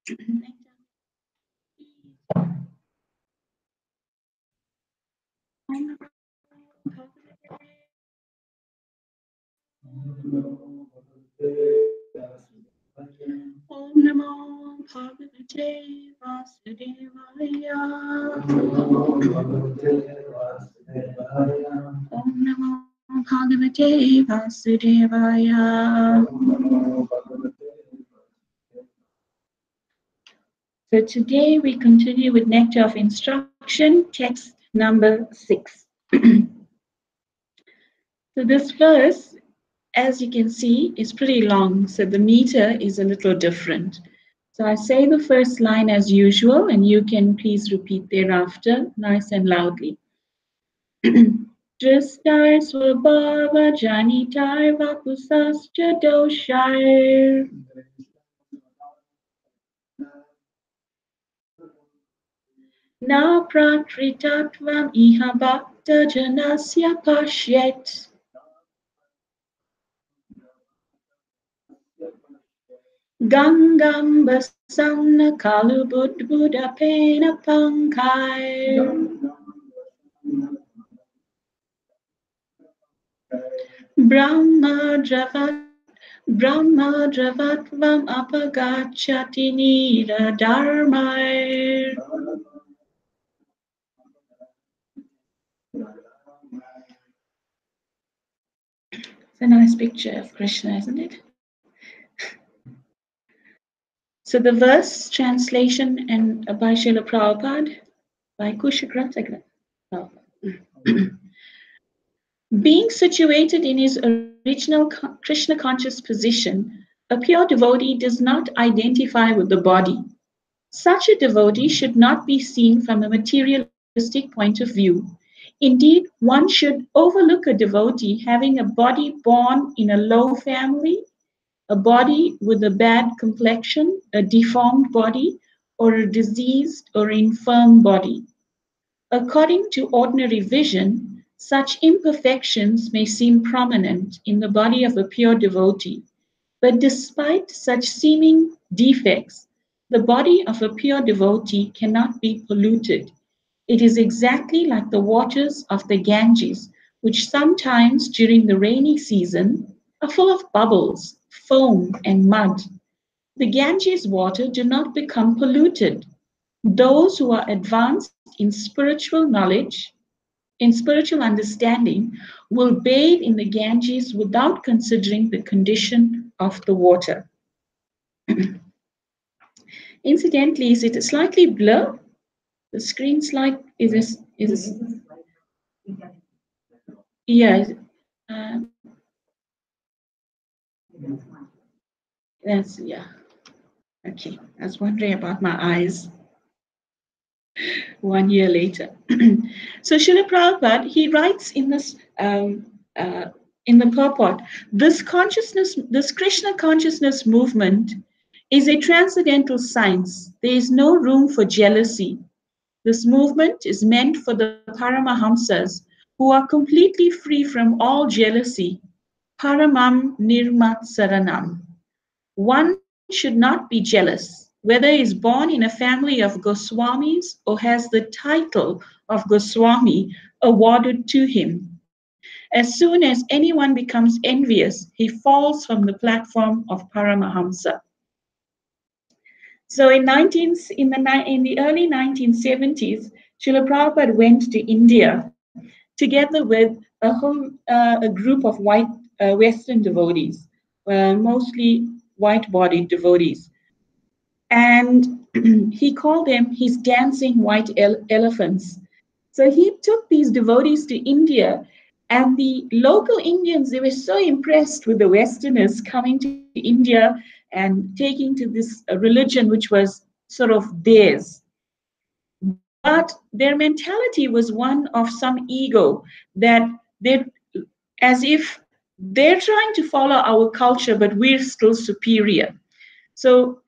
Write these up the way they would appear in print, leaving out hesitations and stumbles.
Om Namo Bhagavate Vasudevaya. Om Namo Bhagavate Vasudevaya. So today we continue with Nectar of Instruction, text number 6. So this verse, as you can see, is pretty long, so the meter is a little different. So I say the first line as usual, and you can please repeat thereafter, nice and loudly. Dristar Swabhava Janitar Vapusascha Doshar. Na Prakritatvam Iha Bhakta Janasya Pashyet. Gangam Basamna Kalu Buddha Pena Pankai. Brahma Dravatvam Apagachati Nira Dharmai. It's a nice picture of Krishna, isn't it? So the verse translation and by Srila Prabhupada by Kushagrantha. Being situated in his original Krishna conscious position, a pure devotee does not identify with the body. Such a devotee should not be seen from a materialistic point of view. Indeed, one should overlook a devotee having a body born in a low family, a body with a bad complexion, a deformed body, or a diseased or infirm body. According to ordinary vision, such imperfections may seem prominent in the body of a pure devotee, but despite such seeming defects, the body of a pure devotee cannot be polluted. It is exactly like the waters of the Ganges, which sometimes during the rainy season are full of bubbles, foam, and mud. The Ganges water do not become polluted. Those who are advanced in spiritual knowledge, in spiritual understanding, will bathe in the Ganges without considering the condition of the water. Incidentally, is it slightly blur? The screen slide is yeah. Uh, that's yeah. Okay, I was wondering about my eyes 1 year later. So Srila Prabhupada, he writes in the purport, this consciousness, this Krishna consciousness movement is a transcendental science. There is no room for jealousy. This movement is meant for the Paramahamsas who are completely free from all jealousy. Paramam Nirmat Saranam. One should not be jealous, whether he is born in a family of Goswamis or has the title of Goswami awarded to him. As soon as anyone becomes envious, he falls from the platform of Paramahamsa. So in the early 1970s, Srila Prabhupada went to India together with a group of white Western devotees, mostly white-bodied devotees, and he called them his dancing white elephants. So he took these devotees to India, and the local Indians, they were so impressed with the Westerners coming to India and taking to this religion, which was sort of theirs. But their mentality was one of some ego that they, as if they're trying to follow our culture, but we're still superior. So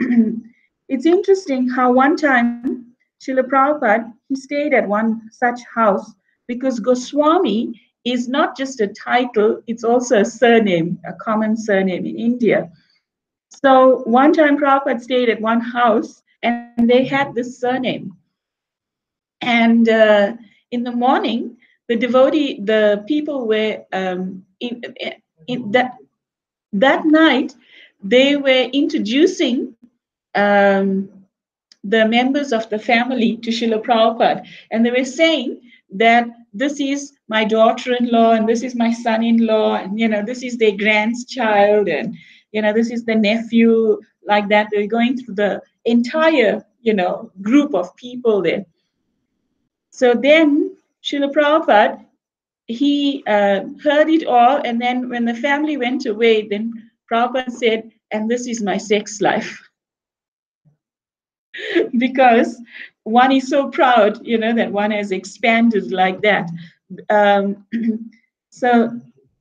it's interesting how one time Srila Prabhupada, he stayed at one such house because Goswami is not just a title, it's also a surname, a common surname in India. So one time Prabhupada stayed at one house and they had this surname. And in the morning, the people were in that night, they were introducing um, the members of the family to Srila Prabhupada. And they were saying that this is my daughter-in-law and this is my son-in-law, and this is their grandchild, and this is the nephew, like that. They're going through the entire group of people there. So then Srila Prabhupada, he heard it all, and then when the family went away, then Prabhupada said, and this is my sex life. Because one is so proud, that one has expanded like that. Um, so,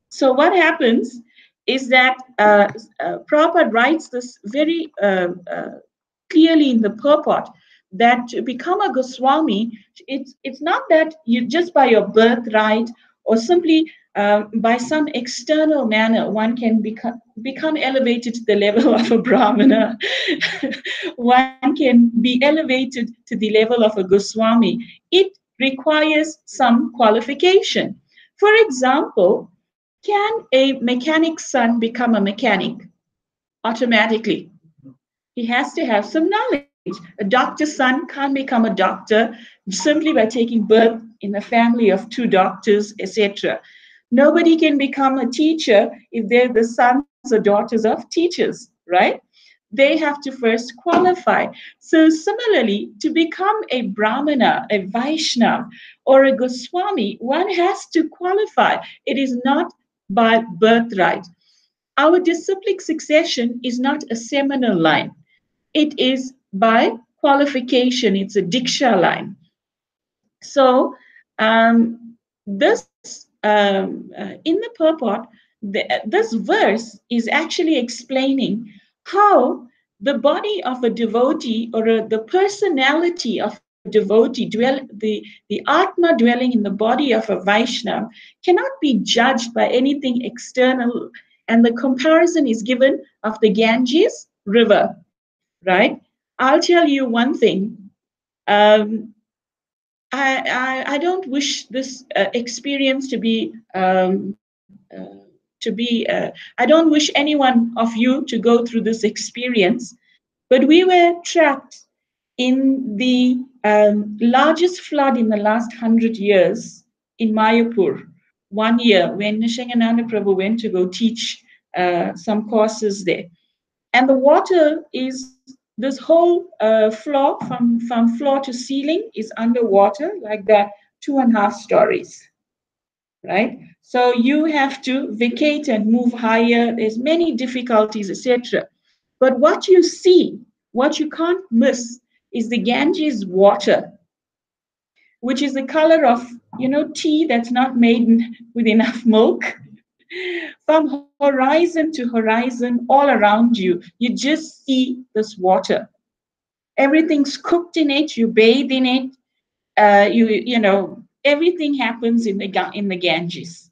so what happens is that Prabhupada writes this very clearly in the purport, that to become a Goswami, it's not that you just by your birthright or simply by some external manner one can become elevated to the level of a Brahmana. One can be elevated to the level of a Goswami. It requires some qualification. For example, can a mechanic's son become a mechanic automatically? He has to have some knowledge. A doctor's son can't become a doctor simply by taking birth in a family of two doctors, etc. Nobody can become a teacher if they're the sons or daughters of teachers, right? They have to first qualify. So, similarly, to become a Brahmana, a Vaishnava, or a Goswami, one has to qualify. It is not by birthright. Our disciplic succession is not a seminal line, it is by qualification, it's a Diksha line. So, this in the purport, this verse is actually explaining how the body of a devotee, or the personality of a devotee, the Atma dwelling in the body of a Vaishnava, cannot be judged by anything external. And the comparison is given of the Ganges River, right? I'll tell you one thing. Um, I don't wish this experience to be I don't wish any one of you to go through this experience, but we were trapped in the largest flood in the last 100 years in Mayapur. 1 year when Nishangananda Prabhu went to go teach some courses there, and the water is this whole floor from floor to ceiling is underwater, like that, 2.5 stories, right? So you have to vacate and move higher. There's many difficulties, etc. But what you see, what you can't miss, is the Ganges water, which is the color of tea that's not made with enough milk. From horizon to horizon, all around you, you just see this water. Everything's cooked in it. You bathe in it. Everything happens in the Ganges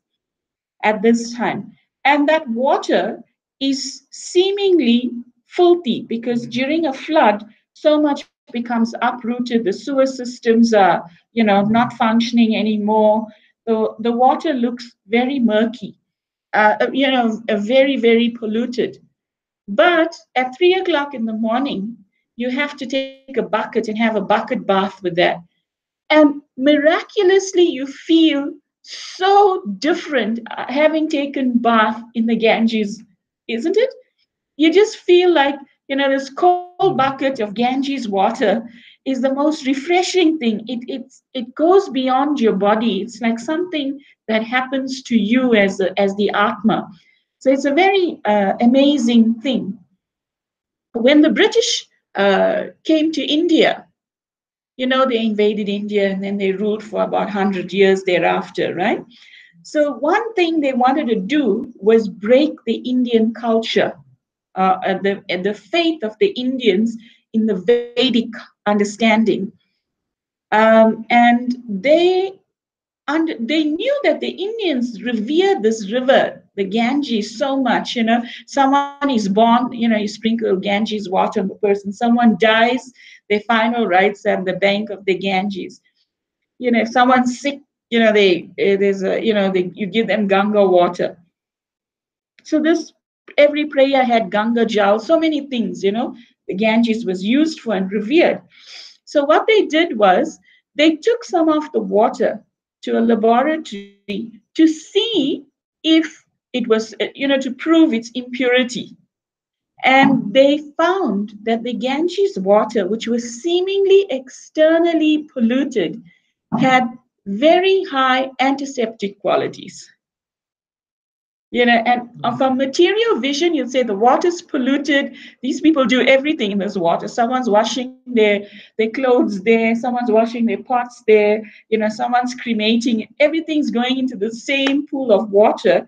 at this time, and that water is seemingly filthy because during a flood, so much becomes uprooted. The sewer systems are, not functioning anymore. The water looks very murky, very, very polluted. But at 3 o'clock in the morning, you have to take a bucket and have a bucket bath with that. And miraculously, you feel so different having taken bath in the Ganges, isn't it? You just feel like, this cold bucket of Ganges water is the most refreshing thing. It goes beyond your body. It's like something that happens to you as the Atma. So it's a very amazing thing. When the British came to India, they invaded India and then they ruled for about 100 years thereafter, right? So one thing they wanted to do was break the Indian culture, the faith of the Indians in the Vedic understanding. And they knew that the Indians revere this river the Ganges so much. Someone is born, you sprinkle Ganges water on the person. Someone dies, their final rites are on the bank of the Ganges. If someone's sick, there's a, you give them Ganga water. So this every prayer had Ganga Jal, so many things, the Ganges was used for and revered. So what they did was they took some of the water to a laboratory to see if it was, to prove its impurity. And they found that the Ganges water, which was seemingly externally polluted, had very high antiseptic qualities. And from material vision, you'd say the water's polluted. These people do everything in this water. Someone's washing their clothes there, someone's washing their pots there, someone's cremating. Everything's going into the same pool of water,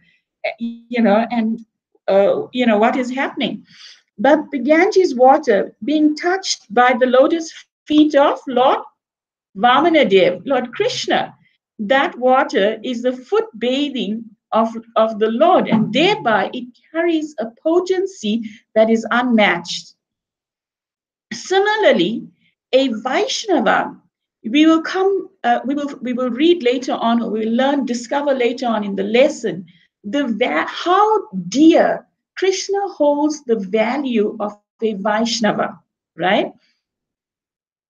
and what is happening. But the Ganges water being touched by the lotus feet of Lord Vamanadev, Lord Krishna, that water is the foot bathing of the Lord, and thereby it carries a potency that is unmatched. Similarly, a Vaishnava, we will read later on, or we will discover later on in the lesson, how dear Krishna holds the value of a Vaishnava, right?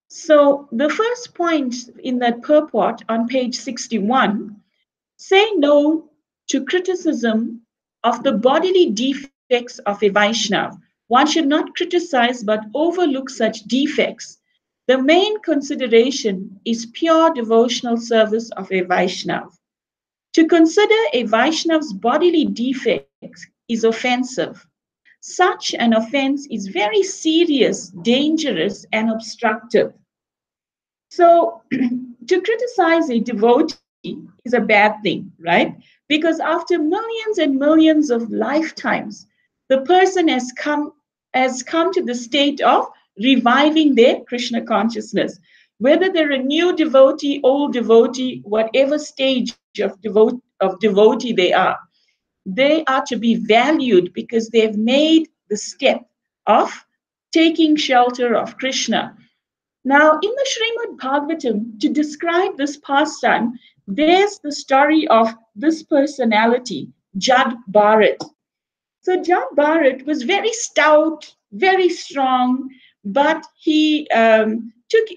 So the first point in that purport on page 61, say no to criticism of the bodily defects of a Vaishnav. One should not criticize but overlook such defects. The main consideration is pure devotional service of a Vaishnav. To consider a Vaishnav's bodily defects is offensive. Such an offense is very serious, dangerous, and obstructive. So, to criticize a devotee is a bad thing, right? Because after millions and millions of lifetimes, the person has come to the state of reviving their Krishna consciousness. Whether they're a new devotee, old devotee, whatever stage of devotee they are to be valued because they've made the step of taking shelter of Krishna. Now, in the Srimad Bhagavatam, to describe this pastime, there's the story of this personality, Jad Bharat. So, Jad Bharat was very stout, very strong, but he took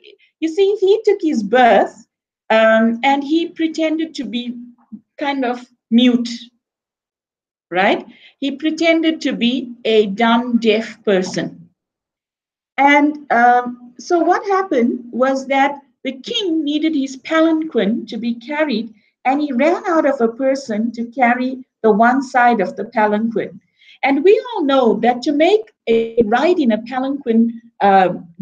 his birth and he pretended to be kind of mute, right? He pretended to be a dumb, deaf person. And so what happened was that the king needed his palanquin to be carried, and he ran out of a person to carry the one side of the palanquin. And we all know that to make a ride in a palanquin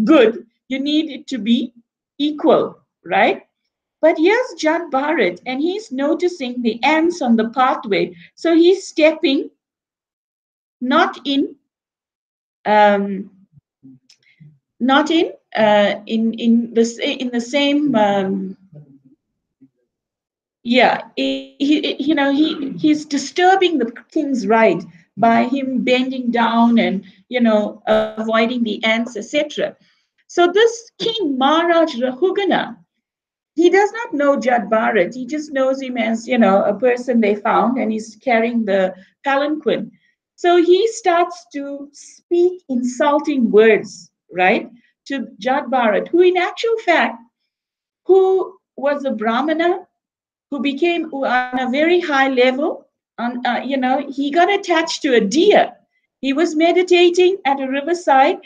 good, you need it to be equal, right? But here's Jad Bharat, and he's noticing the ants on the pathway. So he's stepping not in um, not in the same he's disturbing the king's ride by him bending down and avoiding the ants, etc. So this king Maharaj Rahugana, he does not know Jad Bharat. He just knows him as a person they found, and he's carrying the palanquin. So he starts to speak insulting words, right, to Jad Bharat, who in actual fact, who was a Brahmana, who became on a very high level. He got attached to a deer. He was meditating at a riverside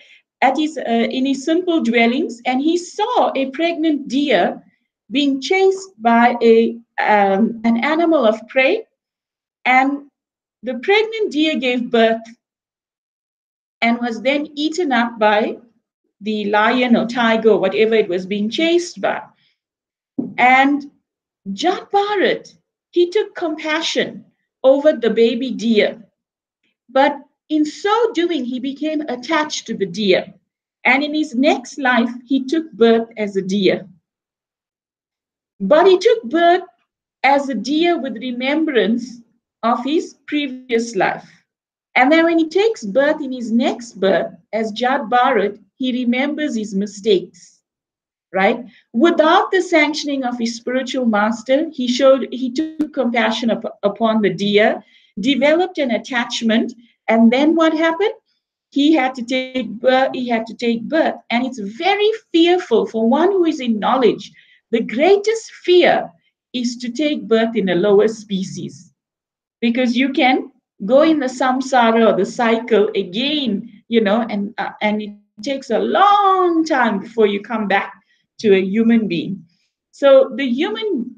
in his simple dwellings, and he saw a pregnant deer being chased by an animal of prey, and the pregnant deer gave birth and was then eaten up by the lion or tiger or whatever it was being chased by. And Jad Bharat, he took compassion over the baby deer, but in so doing, he became attached to the deer. And in his next life, he took birth as a deer. But he took birth as a deer with remembrance of his previous life. And then when he takes birth in his next birth as Jad Bharat, he remembers his mistakes, right? Without the sanctioning of his spiritual master, he took compassion upon the deer, developed an attachment, and then what happened? He had to take birth, and it's very fearful for one who is in knowledge. The greatest fear is to take birth in a lower species, because you can go in the samsara or the cycle again, and it takes a long time before you come back to a human being. So the human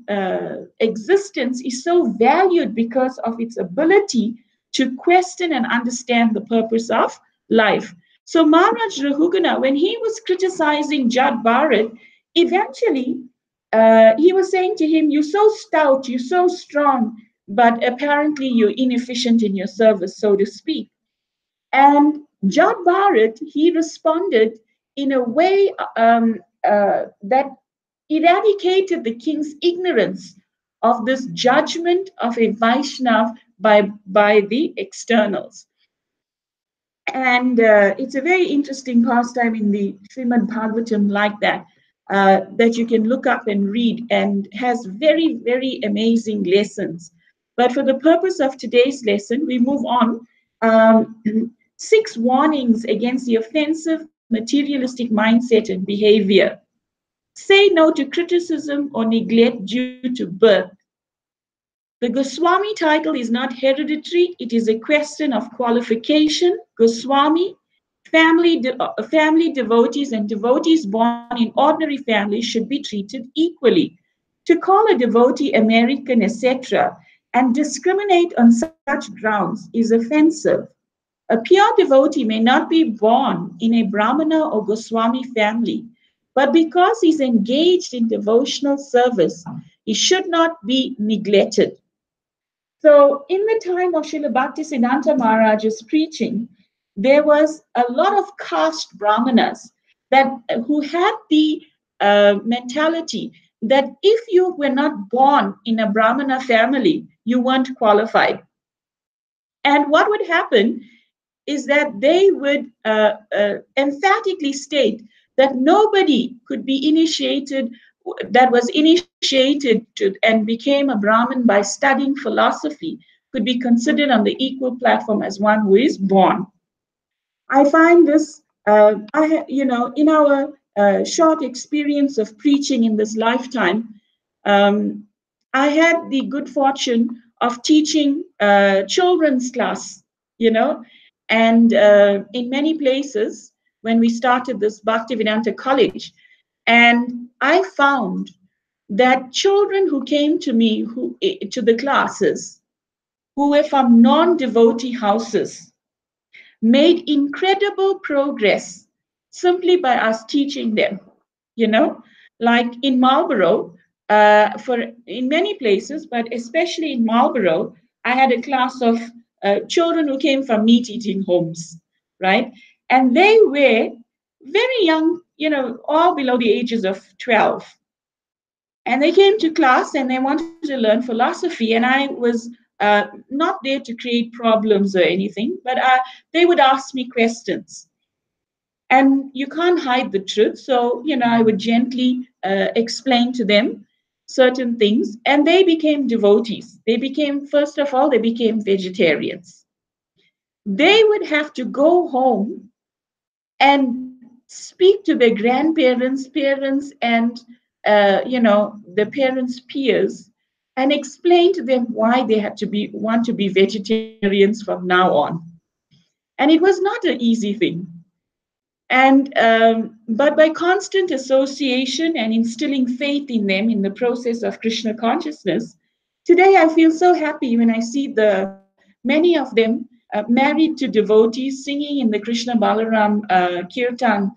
existence is so valued because of its ability to question and understand the purpose of life. So Maharaj Rahugana, when he was criticizing Jad Bharat, eventually he was saying to him, "You're so stout, you're so strong, but apparently you're inefficient in your service, so to speak." And Jad Bharat, he responded in a way that eradicated the king's ignorance of this judgment of a Vaishnav by the externals. And it's a very interesting pastime in the Srimad Bhagavatam, like that, that you can look up and read, and has very, very amazing lessons. But for the purpose of today's lesson, we move on. Six warnings against the offensive materialistic mindset and behavior. Say no to criticism or neglect due to birth. The Goswami title is not hereditary, it is a question of qualification. Goswami, family devotees, and devotees born in ordinary families should be treated equally. To call a devotee American, etc., and discriminate on such grounds is offensive. A pure devotee may not be born in a Brahmana or Goswami family, but because he's engaged in devotional service, he should not be neglected. So, in the time of Srila Bhaktisiddhanta Maharaj's preaching, there was a lot of caste brahmanas that who had the mentality that if you were not born in a brahmana family, you weren't qualified. And what would happen is that they would emphatically state that nobody could be initiated, that was initiated to, and became a Brahmin by studying philosophy, could be considered on the equal platform as one who is born. I find this, in our short experience of preaching in this lifetime, um, I had the good fortune of teaching children's class, and in many places when we started this Bhaktivedanta College. And I found that children who came to me, to the classes, who were from non-devotee houses, made incredible progress simply by us teaching them. You know, like in Marlborough, for in many places, but especially in Marlborough, I had a class of children who came from meat-eating homes, right? And they were very young, all below the ages of 12. And they came to class and they wanted to learn philosophy. And I was not there to create problems or anything, but they would ask me questions. And you can't hide the truth. So, I would gently explain to them certain things. And they became devotees. First of all, they became vegetarians. They would have to go home and speak to their grandparents, parents, and the parents' peers, and explain to them why they had to want to be vegetarians from now on. And it was not an easy thing. And but by constant association and instilling faith in them in the process of Krishna consciousness, today I feel so happy when I see the many of them married to devotees singing in the Krishna Balaram Kirtan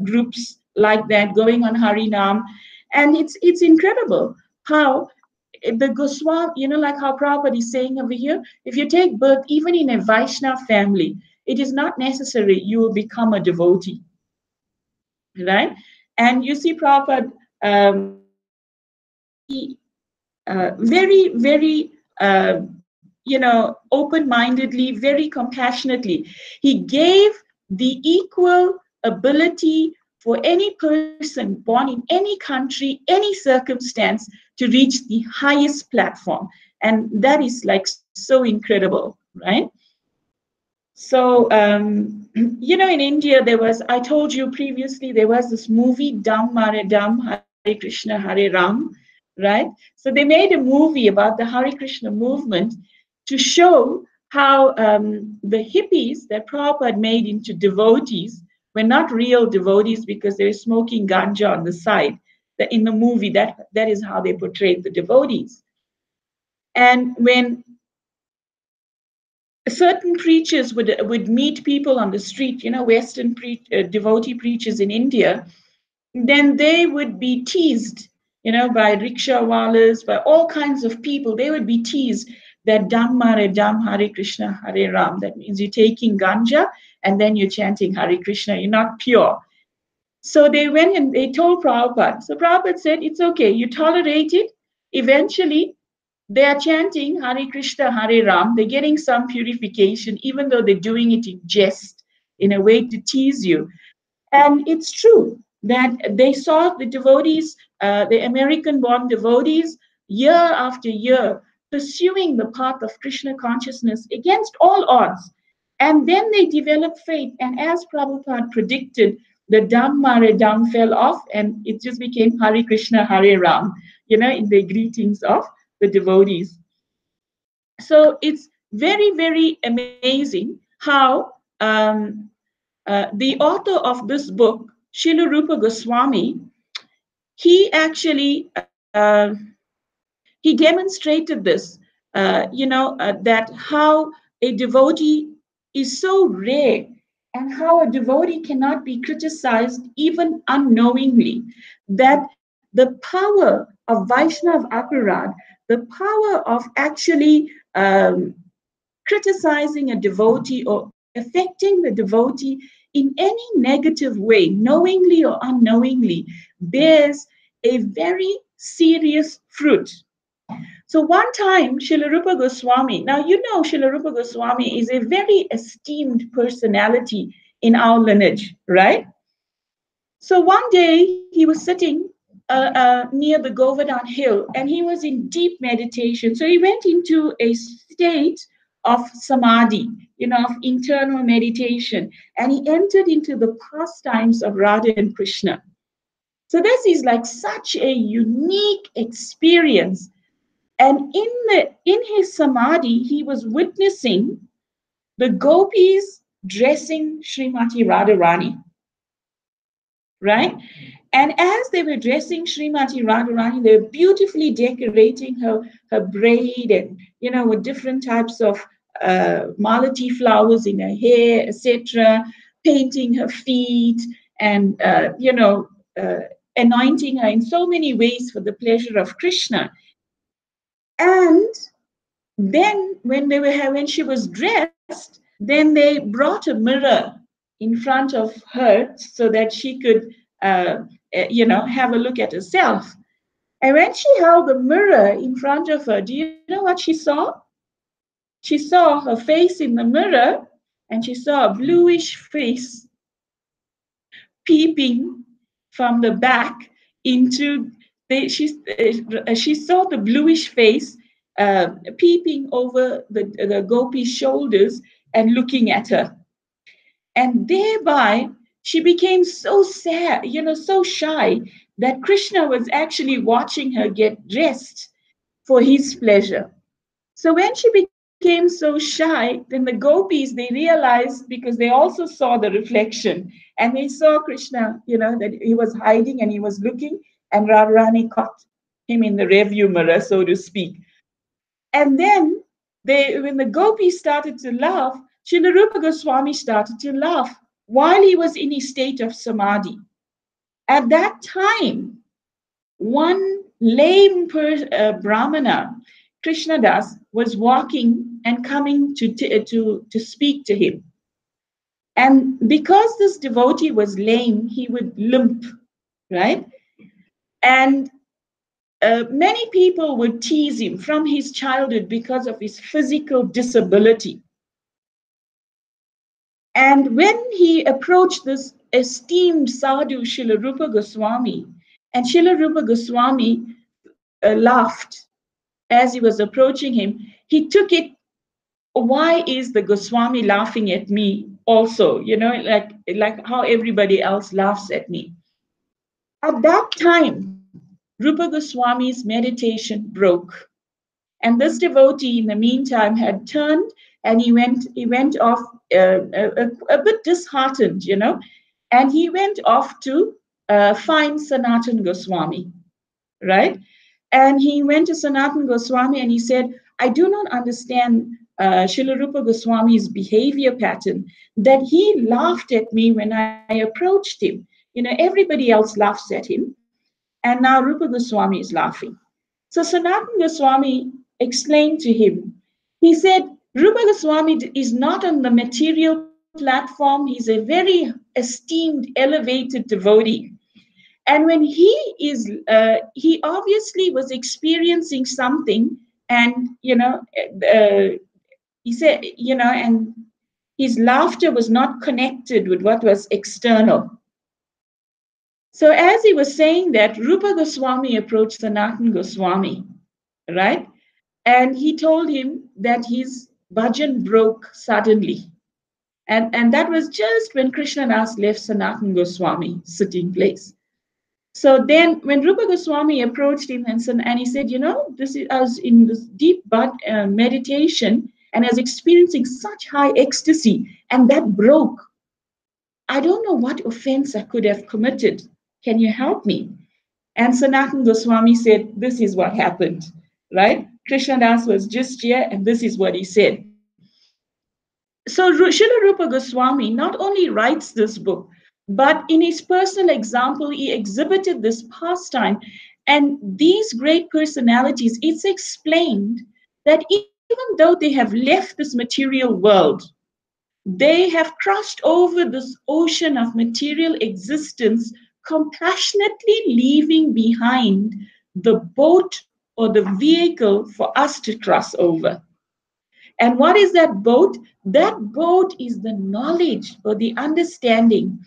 groups like that, going on Harinam, and it's incredible how the Goswami, like how Prabhupada is saying over here, if you take birth even in a Vaishnava family, it is not necessary you will become a devotee, right? And you see Prabhupada, he very, very open-mindedly, very compassionately. He gave the equal ability for any person born in any country, any circumstance, to reach the highest platform. And that is like so incredible, right? So, in India, I told you previously, there was this movie, Dam Mare Dam, Hare Krishna, Hare Ram, right? So they made a movie about the Hare Krishna movement to show how the hippies that Prabhupada made into devotees were not real devotees because they were smoking ganja on the side. That in the movie, that is how they portrayed the devotees. And when certain preachers would meet people on the street, Western devotee preachers in India, then they would be teased, by rickshawalas, by all kinds of people. They would be teased that Dham Mare Dham, Hare Krishna, Hare Ram. That means you're taking ganja and then you're chanting Hare Krishna. You're not pure. So they went and they told Prabhupada. So Prabhupada said, it's okay. You tolerate it. Eventually, they are chanting Hare Krishna, Hare Ram. They're getting some purification, even though they're doing it in jest, in a way to tease you. And it's true that they saw the devotees, the American born devotees, year after year, pursuing the path of Krishna consciousness against all odds. And then they developed faith. And as Prabhupada predicted, the Dham Mare Dham fell off and it just became Hare Krishna, Hare Ram, in the greetings of the devotees. So it's very, very amazing how the author of this book, Srila Rupa Goswami, he actually he demonstrated this, that how a devotee is so rare and how a devotee cannot be criticized even unknowingly. That the power of Vaishnav Aparad, the power of actually criticizing a devotee or affecting the devotee in any negative way, knowingly or unknowingly, bears a very serious fruit. So one time, Srila Rupa Goswami, now you know Srila Rupa Goswami is a very esteemed personality in our lineage, right? So one day he was sitting near the Govardhan hill and he was in deep meditation. So he went into a state of samadhi, of internal meditation, and he entered into the pastimes of Radha and Krishna. So this is like such a unique experience. And in his samadhi, he was witnessing the gopis dressing Srimati Radharani, right? And as they were dressing Srimati Radharani, they were beautifully decorating her braid and, with different types of malati flowers in her hair, etc., painting her feet and, anointing her in so many ways for the pleasure of Krishna. And then when she was dressed, then they brought a mirror in front of her so that she could, have a look at herself. And when she held the mirror in front of her, do you know what she saw? She saw her face in the mirror, and she saw a bluish face peeping from the back into she saw the bluish face peeping over the gopi's shoulders and looking at her. And thereby, she became so sad, so shy, that Krishna was actually watching her get dressed for his pleasure. So when she became so shy, then the gopis, they realized, because they also saw the reflection, and they saw Krishna, that he was hiding and he was looking, and Radharani caught him in the rearview mirror, so to speak. And then when the gopis started to laugh, Srila Rupa Goswami started to laugh while he was in his state of samadhi. At that time, one lame Brahmana, Krishnadas, was walking and coming to speak to him. And because this devotee was lame, he would limp, right? And Many people would tease him from his childhood because of his physical disability. And when he approached this esteemed sadhu, Srila Rupa Goswami, and Srila Rupa Goswami laughed as he was approaching him, he took it, why is the Goswami laughing at me also? Like how everybody else laughs at me. At that time, Rupa Goswami's meditation broke. And this devotee, in the meantime, had turned and he went off a bit disheartened, and he went off to find Sanatan Goswami, right? And he went to Sanatan Goswami and he said, I do not understand Srila Rupa Goswami's behavior pattern, that he laughed at me when I approached him. Everybody else laughs at him, and now Rupa Goswami is laughing. So Sanatan Goswami explained to him. He said, Rupa Goswami is not on the material platform. He's a very esteemed, elevated devotee. And when he obviously was experiencing something, and he said, and his laughter was not connected with what was external. So as he was saying that, Rupa Goswami approached Sanatan Goswami, right? And he told him that his bhajan broke suddenly. And that was just when Krishnadas left Sanatan Goswami sitting place. So then when Rupa Goswami approached him and he said, I was in this deep meditation and I was experiencing such high ecstasy, and that broke. I don't know what offense I could have committed. Can you help me? And Sanatan Goswami said, this is what happened, right? Krishnadas was just here, and this is what he said. So Srila Rupa Goswami not only writes this book, but in his personal example, he exhibited this pastime. And these great personalities, it's explained that even though they have left this material world, they have crossed over this ocean of material existence, compassionately leaving behind the boat or the vehicle for us to cross over. And what is that boat? That boat is the knowledge or the understanding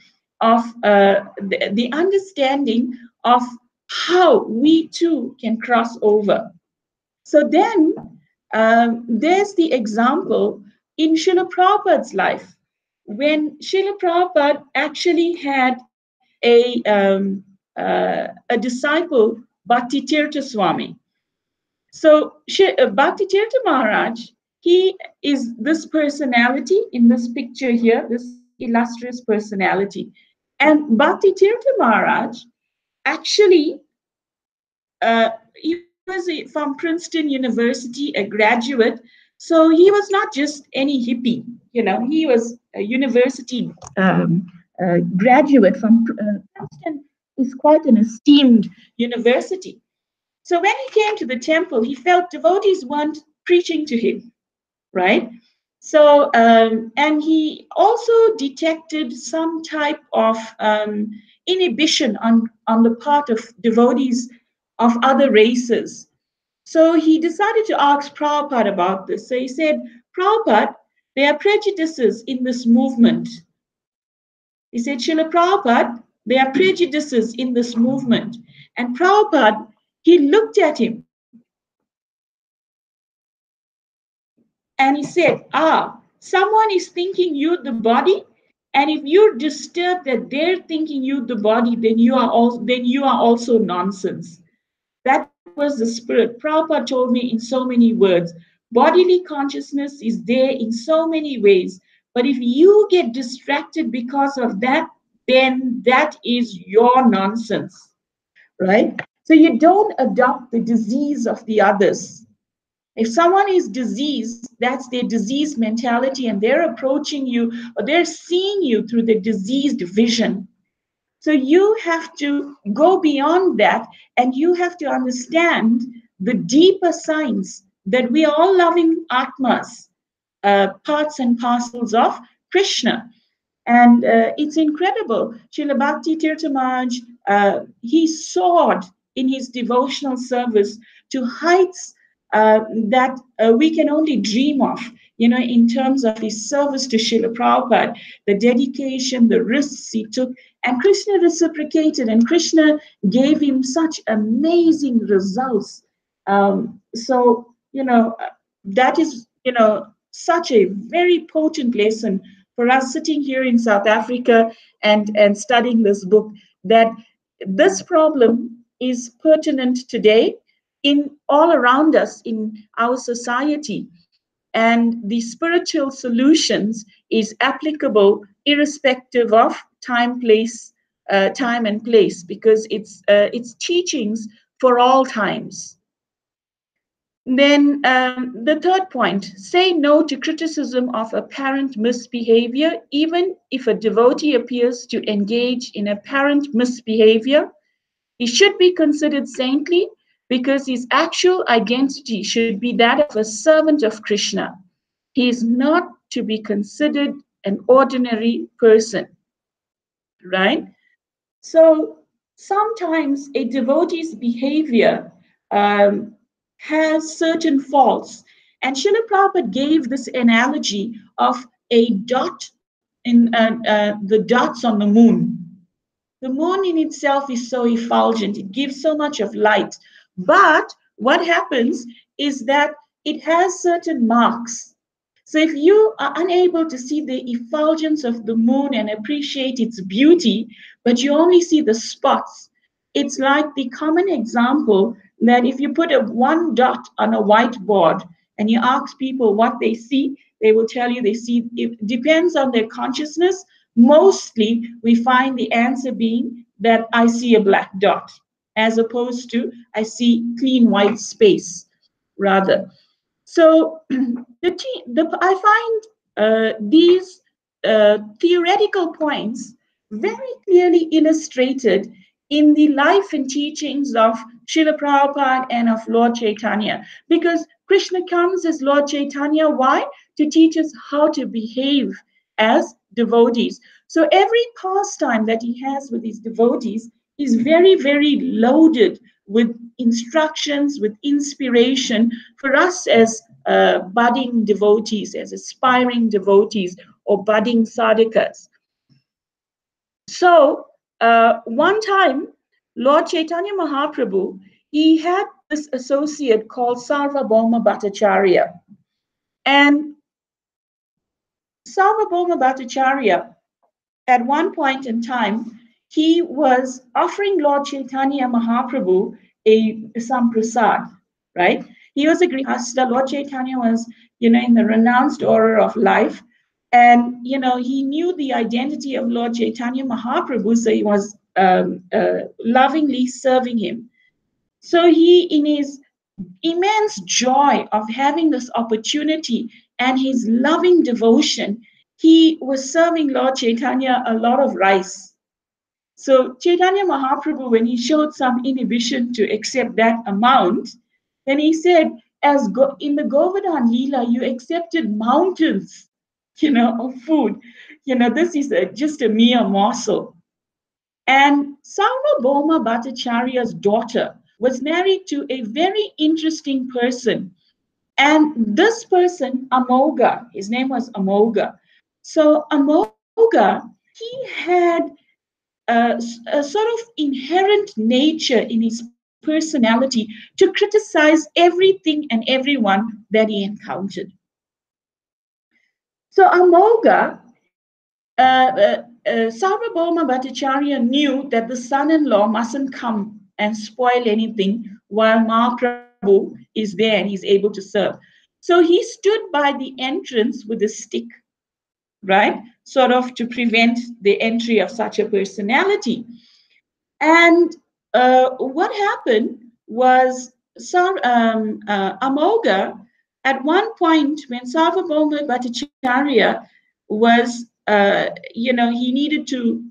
of the understanding of how we too can cross over. So then there's the example in Srila Prabhupada's life, when Srila Prabhupada actually had a disciple, Bhakti Tirtha Swami. So Bhakti Tirtha Maharaj, he is this personality in this picture here, this illustrious personality. And Bhakti Tirtha Maharaj actually, he was from Princeton University, a graduate. So he was not just any hippie, he was a university graduate from Princeton, is quite an esteemed university. So when he came to the temple, he felt devotees weren't preaching to him, right? So, and he also detected some type of inhibition on the part of devotees of other races. So he decided to ask Prabhupada about this. So he said, Prabhupada, there are prejudices in this movement. He said, Srila Prabhupada, there are prejudices in this movement. And Prabhupada, he looked at him and he said, someone is thinking you the body, and if you're disturbed that they're thinking you the body, then you are also nonsense. That was the spirit. Prabhupada told me in so many words. Bodily consciousness is there in so many ways, but if you get distracted because of that, then that is your nonsense, right? So you don't adopt the disease of the others. If someone is diseased, that's their diseased mentality, and they're approaching you or they're seeing you through the diseased vision. So you have to go beyond that, and you have to understand the deeper science that we are all loving Atmas, parts and parcels of Krishna. And it's incredible. Srila Bhakti Tirtha Maharaj, he soared in his devotional service to heights that we can only dream of, in terms of his service to Srila Prabhupada, the dedication, the risks he took. And Krishna reciprocated, and Krishna gave him such amazing results. That is, such a very potent lesson for us sitting here in South Africa and studying this book, that this problem is pertinent today in all around us in our society, and the spiritual solutions is applicable irrespective of time and place, because it's teachings for all times. Then the third point: say no to criticism of apparent misbehavior. Even if a devotee appears to engage in apparent misbehavior, he should be considered saintly, because his actual identity should be that of a servant of Krishna. He is not to be considered an ordinary person, right? So sometimes a devotee's behavior um, has certain faults. And Srila Prabhupada gave this analogy of a dot the dots on the moon. The moon in itself is so effulgent, it gives so much of light. But what happens is that it has certain marks. So if you are unable to see the effulgence of the moon and appreciate its beauty, but you only see the spots, it's like the common example that if you put a one dot on a whiteboard and you ask people what they see, they will tell you they see, it depends on their consciousness. Mostly we find the answer being that I see a black dot, as opposed to I see clean white space, rather. So I find these theoretical points very clearly illustrated in the life and teachings of Srila Prabhupada and of Lord Chaitanya. Because Krishna comes as Lord Chaitanya. Why? To teach us how to behave as devotees. So every pastime that he has with his devotees is very, very loaded with instructions, with inspiration for us as budding devotees, as aspiring devotees, or budding sadhakas. So one time, Lord Chaitanya Mahaprabhu, he had this associate called Sarvabhauma Bhattacharya. And Sarvabhauma Bhattacharya, at one point in time, he was offering Lord Chaitanya Mahaprabhu some prasad, right? He was a grihastha. Lord Chaitanya was, in the renounced order of life. And, he knew the identity of Lord Chaitanya Mahaprabhu, so he was lovingly serving him. So he, in his immense joy of having this opportunity and his loving devotion, he was serving Lord Chaitanya a lot of rice. So Chaitanya Mahaprabhu, when he showed some inhibition to accept that amount, then he said, in the Govardhan Leela, you accepted mountains, of food. This is just a mere morsel. And Sarvabhauma Bhattacharya's daughter was married to a very interesting person. And this person, Amoga, his name was Amoga. So Amoga, he had a sort of inherent nature in his personality to criticize everything and everyone that he encountered. So Amoga, Sarvabhauma Bhattacharya knew that the son-in-law mustn't come and spoil anything while Mahaprabhu is there and he's able to serve. So he stood by the entrance with a stick, right? Sort of to prevent the entry of such a personality. And what happened was Amoga, at one point when Sarvabhauma Bhattacharya was, he needed to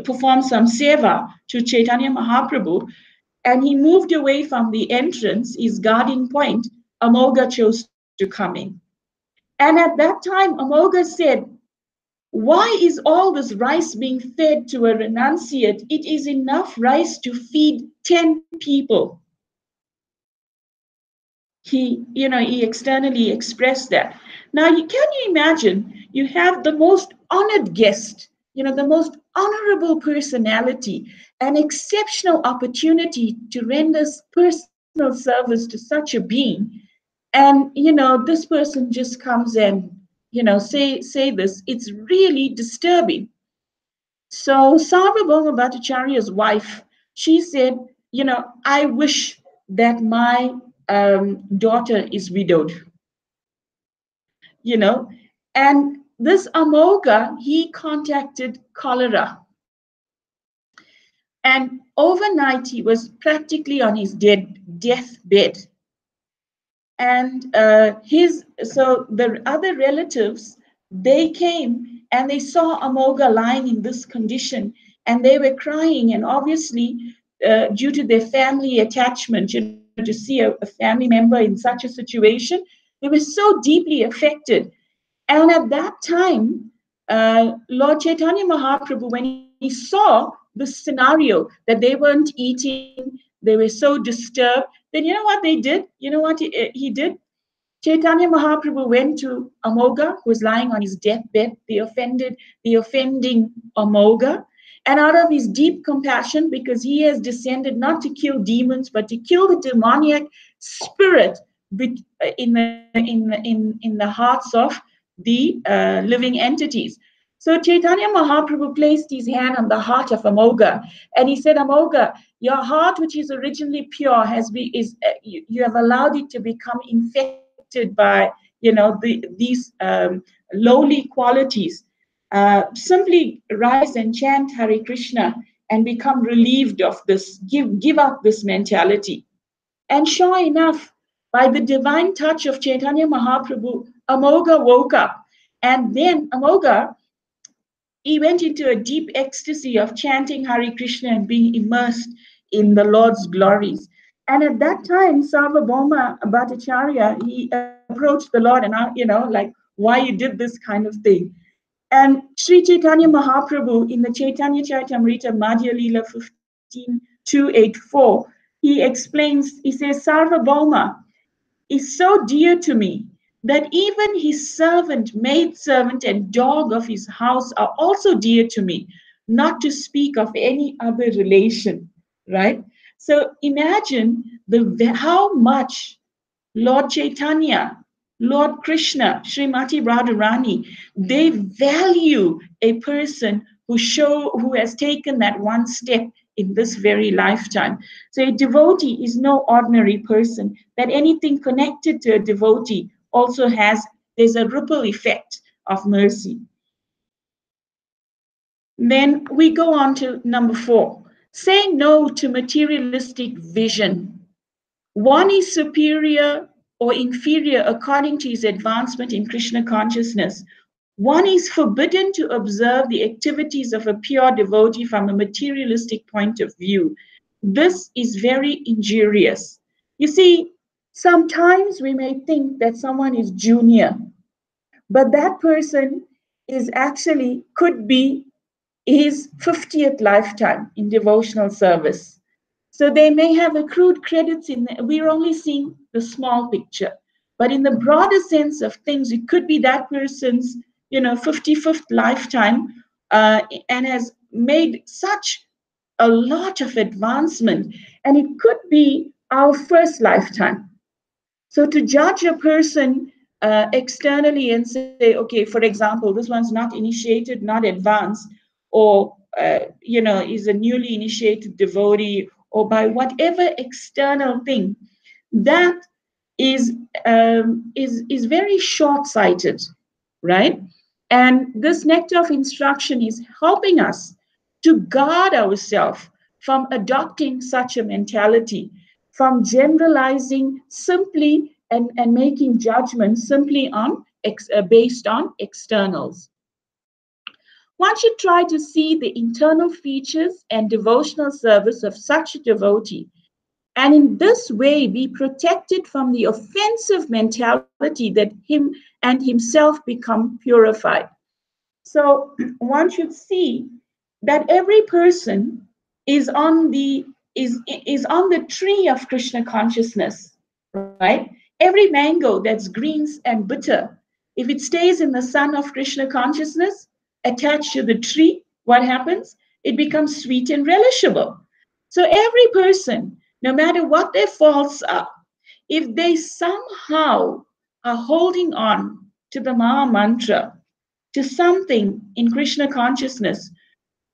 perform some seva to Chaitanya Mahaprabhu, and he moved away from the entrance, his guarding point. Amoga chose to come in. And at that time, Amoga said, Why is all this rice being fed to a renunciate? It is enough rice to feed 10 people. He externally expressed that. Now, can you imagine? You have the most honored guest, the most honorable personality, an exceptional opportunity to render personal service to such a being, and this person just comes and say this. It's really disturbing. So Sarvabhauma Bhattacharya's wife, she said, I wish that my daughter is widowed, you know. And this Amoga, he contacted cholera. And overnight, he was practically on his deathbed. And so the other relatives, they came and they saw Amoga lying in this condition, and they were crying. And obviously, due to their family attachment, to see a family member in such a situation, they were so deeply affected. And at that time, Lord Chaitanya Mahaprabhu, when he saw the scenario that they weren't eating, they were so disturbed, then you know what they did? You know what he did? Chaitanya Mahaprabhu went to Amoga, who was lying on his deathbed, the offending Amoga, and out of his deep compassion, because he has descended not to kill demons, but to kill the demoniac spirit in the hearts of the living entities. So Chaitanya Mahaprabhu placed his hand on the heart of Amoga, and he said, Amoga, your heart, which is originally pure, you have allowed it to become infected by these lowly qualities. Simply rise and chant Hare Krishna and become relieved of this. Give up this mentality. And sure enough, by the divine touch of Chaitanya Mahaprabhu, Amoga woke up. And then Amoga, he went into a deep ecstasy of chanting Hare Krishna and being immersed in the Lord's glories. And at that time, Sarvabhauma Bhattacharya, he approached the Lord and, like, why you did this kind of thing. And Sri Chaitanya Mahaprabhu in the Chaitanya Charitamrita Madhya Leela 15284, he explains, he says, Sarvabhauma is so dear to me that even his servant, maidservant, and dog of his house are also dear to me, not to speak of any other relation, right? So imagine how much Lord Chaitanya, Lord Krishna, Srimati Radharani, they value a person who has taken that one step in this very lifetime. So a devotee is no ordinary person. That anything connected to a devotee also there's a ripple effect of mercy. Then we go on to number 4. Say no to materialistic vision. One is superior or inferior according to his advancement in Krishna consciousness. One is forbidden to observe the activities of a pure devotee from a materialistic point of view. This is very injurious. You see, sometimes we may think that someone is junior, but that person could be his 50th lifetime in devotional service. So they may have accrued credits we're only seeing the small picture. But in the broader sense of things, it could be that person's, 55th lifetime, and has made such a lot of advancement. And it could be our first lifetime. So to judge a person externally and say, okay, for example, this one's not initiated, not advanced, or is a newly initiated devotee, or by whatever external thing, that is very short-sighted, right? And this nectar of instruction is helping us to guard ourselves from adopting such a mentality, from generalizing simply and making judgments simply based on externals. One should try to see the internal features and devotional service of such a devotee, and in this way be protected from the offensive mentality that him and himself become purified. So one should see that every person is on the is on the tree of Krishna consciousness, right? Every mango that's green and bitter, if it stays in the sun of Krishna consciousness, attached to the tree, what happens? It becomes sweet and relishable. So every person, no matter what their faults are, if they somehow are holding on to the Maha Mantra, to something in Krishna consciousness,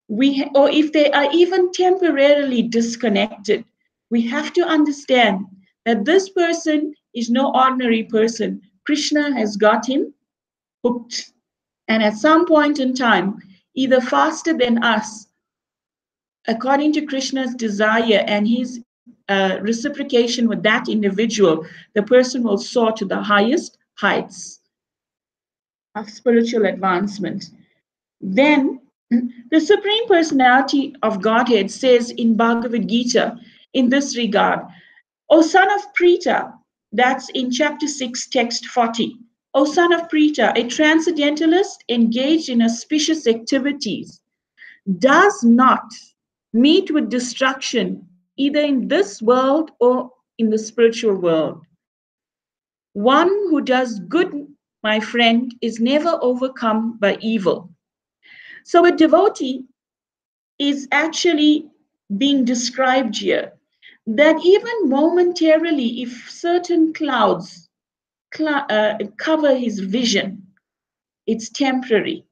or if they are even temporarily disconnected, we have to understand that this person is no ordinary person. Krishna has got him hooked. And at some point in time, either faster than us, according to Krishna's desire and his reciprocation with that individual, the person will soar to the highest heights of spiritual advancement. Then the Supreme Personality of Godhead says in Bhagavad Gita in this regard, O son of Prita, that's in chapter 6, text 40. O son of Prita, a transcendentalist engaged in auspicious activities does not meet with destruction either in this world or in the spiritual world. One who does good, my friend, is never overcome by evil. So a devotee is actually being described here that even momentarily, if certain clouds cover his vision, it's temporary,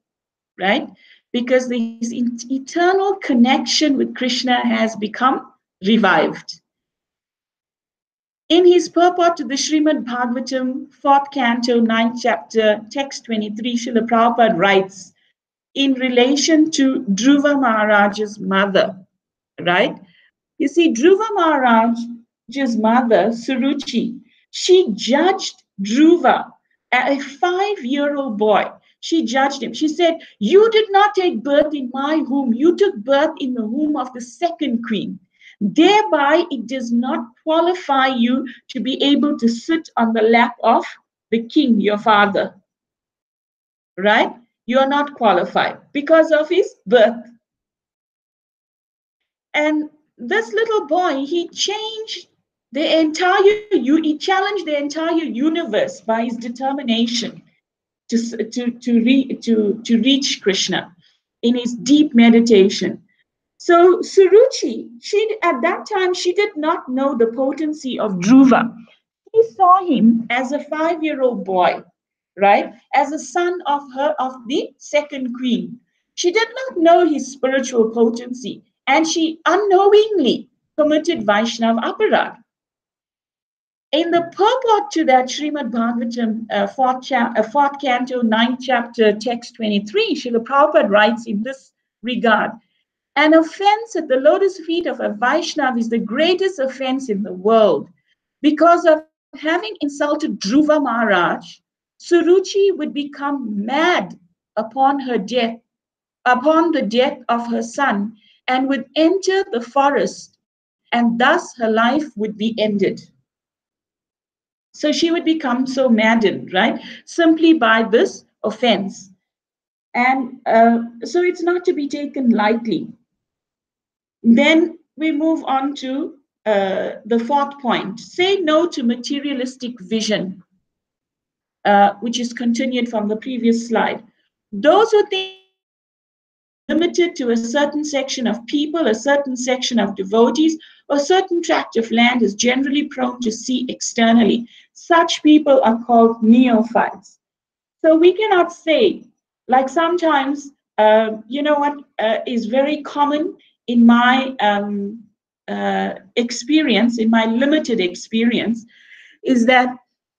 right? Because his eternal connection with Krishna has become revived. In his purport to the Srimad Bhagavatam, 4th canto, 9th chapter, text 23, Srila Prabhupada writes, in relation to Dhruva Maharaj's mother, right? You see, Dhruva Maharaj's mother, Suruchi, she judged Dhruva, a 5-year-old boy. She judged him. She said, you did not take birth in my womb. You took birth in the womb of the second queen. Thereby, it does not qualify you to be able to sit on the lap of the king, your father, right? You are not qualified because of his birth. And this little boy, he changed he challenged the entire universe by his determination to reach Krishna in his deep meditation. So Suruchi, at that time, she did not know the potency of Dhruva. She saw him as a 5-year-old boy, right? As a son of the second queen. She did not know his spiritual potency, and she unknowingly committed Vaishnava aparadh. In the purport to that Srimad Bhagavatam, 4th canto, 9th chapter, text 23, Srila Prabhupada writes in this regard, an offense at the lotus feet of a Vaishnava is the greatest offense in the world. Because of having insulted Dhruva Maharaj, Suruchi would become mad upon her death, upon the death of her son, and would enter the forest, and thus her life would be ended. So she would become so maddened, right? Simply by this offense. And so it's not to be taken lightly. Then we move on to the fourth point. Say no to materialistic vision, which is continued from the previous slide. Those who think that devotion is limited to a certain section of people, a certain section of devotees, or a certain tract of land is generally prone to see externally. Such people are called neophytes. So we cannot say, like sometimes, you know what is very common in my experience, in my limited experience, is that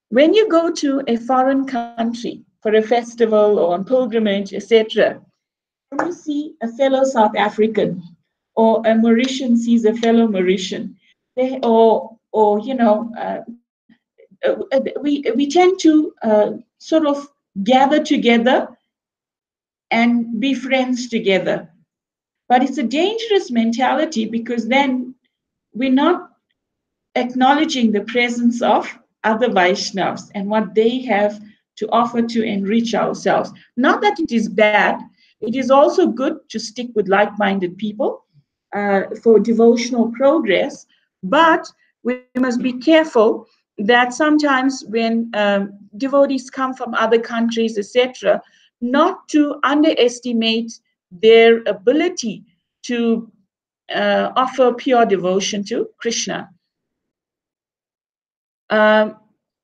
when you go to a foreign country for a festival or on pilgrimage, etc., when you see a fellow South African or a Mauritian sees a fellow Mauritian, or you know, we tend to sort of gather together and be friends together. But it's a dangerous mentality because then we're not acknowledging the presence of other Vaishnavas and what they have to offer to enrich ourselves. Not that it is bad, It is also good to stick with like-minded people for devotional progress, but we must be careful that sometimes when devotees come from other countries, etc., not to underestimate their ability to offer pure devotion to Krishna. Um,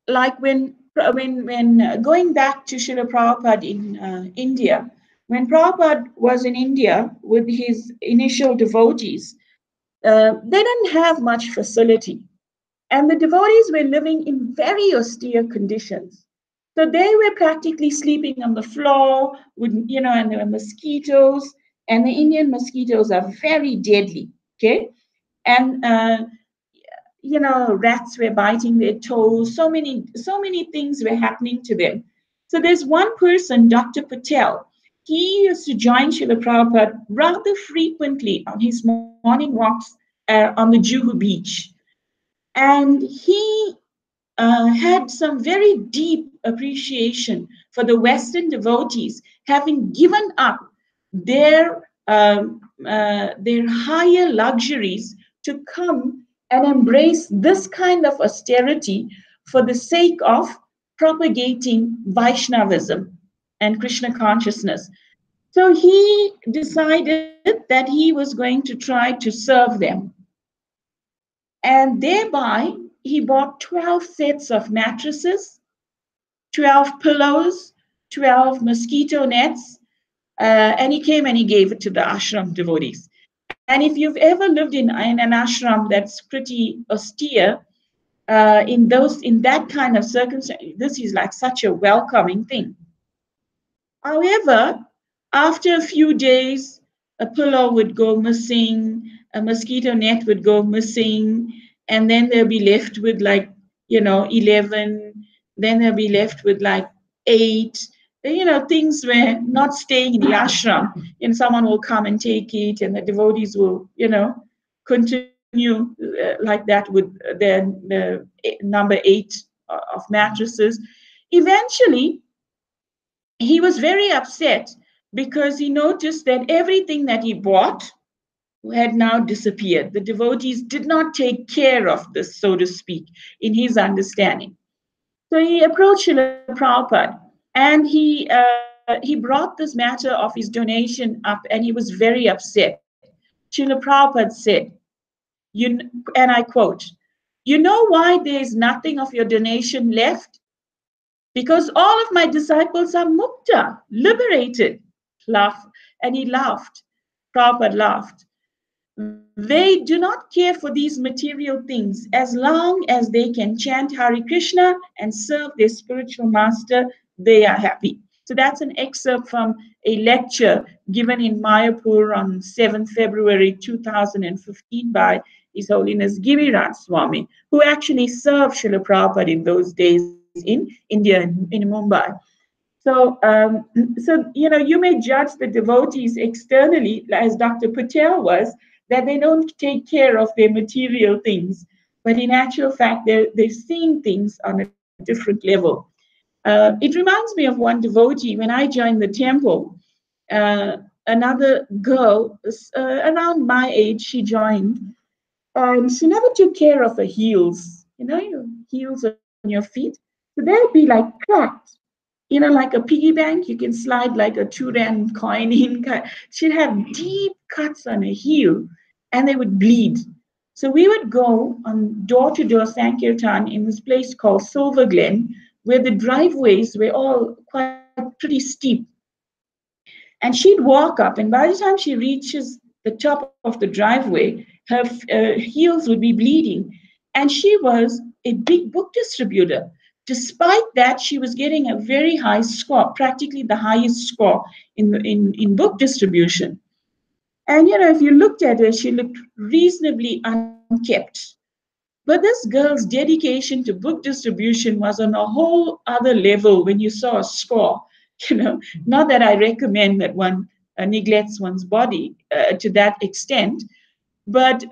like when going back to Srila Prabhupada in India, when Prabhupada was in India with his initial devotees, they didn't have much facility, and the devotees were living in very austere conditions. So they were practically sleeping on the floor with, and there were mosquitoes, and the Indian mosquitoes are very deadly. Okay, and rats were biting their toes. So many things were happening to them. So there's one person, Dr. Patel. He used to join Srila Prabhupada rather frequently on his morning walks on the Juhu beach. And he had some very deep appreciation for the Western devotees having given up their higher luxuries to come and embrace this kind of austerity for the sake of propagating Vaishnavism and Krishna consciousness. So he decided that he was going to try to serve them. And thereby, he bought 12 sets of mattresses, 12 pillows, 12 mosquito nets, and he came and he gave it to the ashram devotees. And if you've ever lived in an ashram that's pretty austere, in that kind of circumstance, this is like such a welcoming thing. However, after a few days, a pillow would go missing, a mosquito net would go missing, and then they'll be left with like, 11, then they'll be left with like 8. Things were not staying in the ashram, and someone will come and take it, and the devotees will, continue like that with the number 8 of mattresses. Eventually, he was very upset because he noticed that everything that he bought had now disappeared. The devotees did not take care of this, so to speak, in his understanding. So he approached Srila Prabhupada, and he brought this matter of his donation up, and he was very upset. Srila Prabhupada said, and I quote, "You know why there is nothing of your donation left? Because all of my disciples are mukta, liberated." Laugh, and he laughed. Prabhupada laughed. They do not care for these material things as long as they can chant Hare Krishna and serve their spiritual master, they are happy. So that's an excerpt from a lecture given in Mayapur on 7th February 2015 by His Holiness Giriraj Swami, who actually served Srila Prabhupada in those days in India, in Mumbai. So you may judge the devotees externally, as Dr. Patel was, that they don't take care of their material things, but in actual fact, they're seeing things on a different level. It reminds me of one devotee when I joined the temple. Another girl around my age, she joined, and she never took care of her heels. Your heels on your feet, so they'll be like cracked, like a piggy bank. You can slide like a 2 rand coin in. She'd have deep cuts on her heel, and they would bleed. So we would go on door-to-door Sankirtan in this place called Silver Glen, where the driveways were all quite pretty steep. And she'd walk up, and by the time she reaches the top of the driveway, her heels would be bleeding. And she was a big book distributor. Despite that, she was getting a very high score, practically the highest score in book distribution. And if you looked at her, she looked reasonably unkept. But this girl's dedication to book distribution was on a whole other level when you saw a score. Not that I recommend that one neglects one's body to that extent, but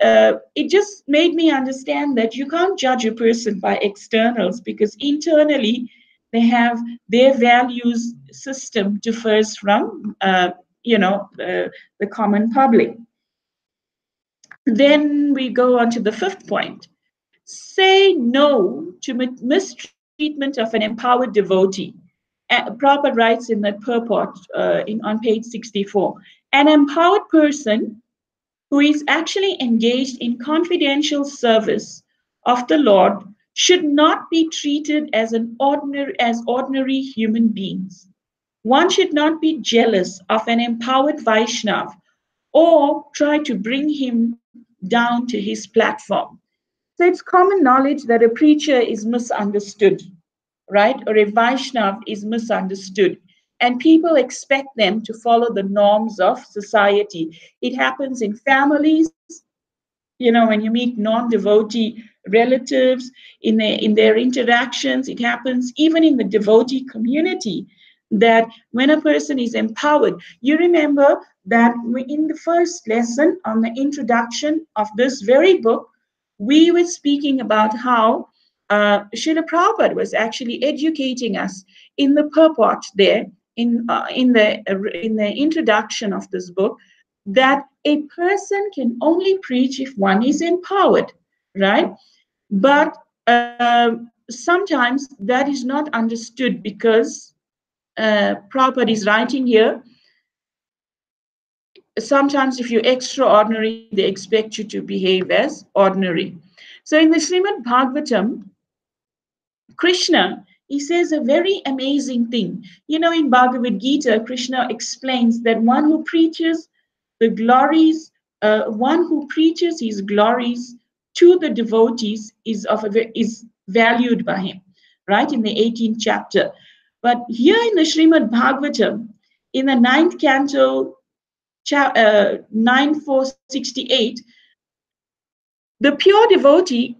it just made me understand that you can't judge a person by externals, because internally they have their values system differs from the common public. Then we go on to the fifth point. Say no to mistreatment of an empowered devotee. Prabhupada writes in the purport on page 64, an empowered person who is actually engaged in confidential service of the Lord should not be treated as ordinary human beings. One should not be jealous of an empowered Vaishnav or try to bring him down to his platform. So it's common knowledge that a preacher is misunderstood, right? Or a Vaishnav is misunderstood. And people expect them to follow the norms of society. It happens in families, when you meet non-devotee relatives in their interactions. It happens even in the devotee community, that when a person is empowered, you remember that in the first lesson on the introduction of this very book, we were speaking about how Srila Prabhupada was actually educating us in the purport there, in the introduction of this book, that a person can only preach if one is empowered, right? But sometimes that is not understood, because Prabhupada is writing here, sometimes if you're extraordinary, they expect you to behave as ordinary. So in the Srimad Bhagavatam, Krishna, he says a very amazing thing. In Bhagavad Gita, Krishna explains that one who preaches his glories to the devotees is valued by him, right? In the 18th chapter. But here in the Srimad Bhagavatam, in the ninth canto, 9468, the pure devotee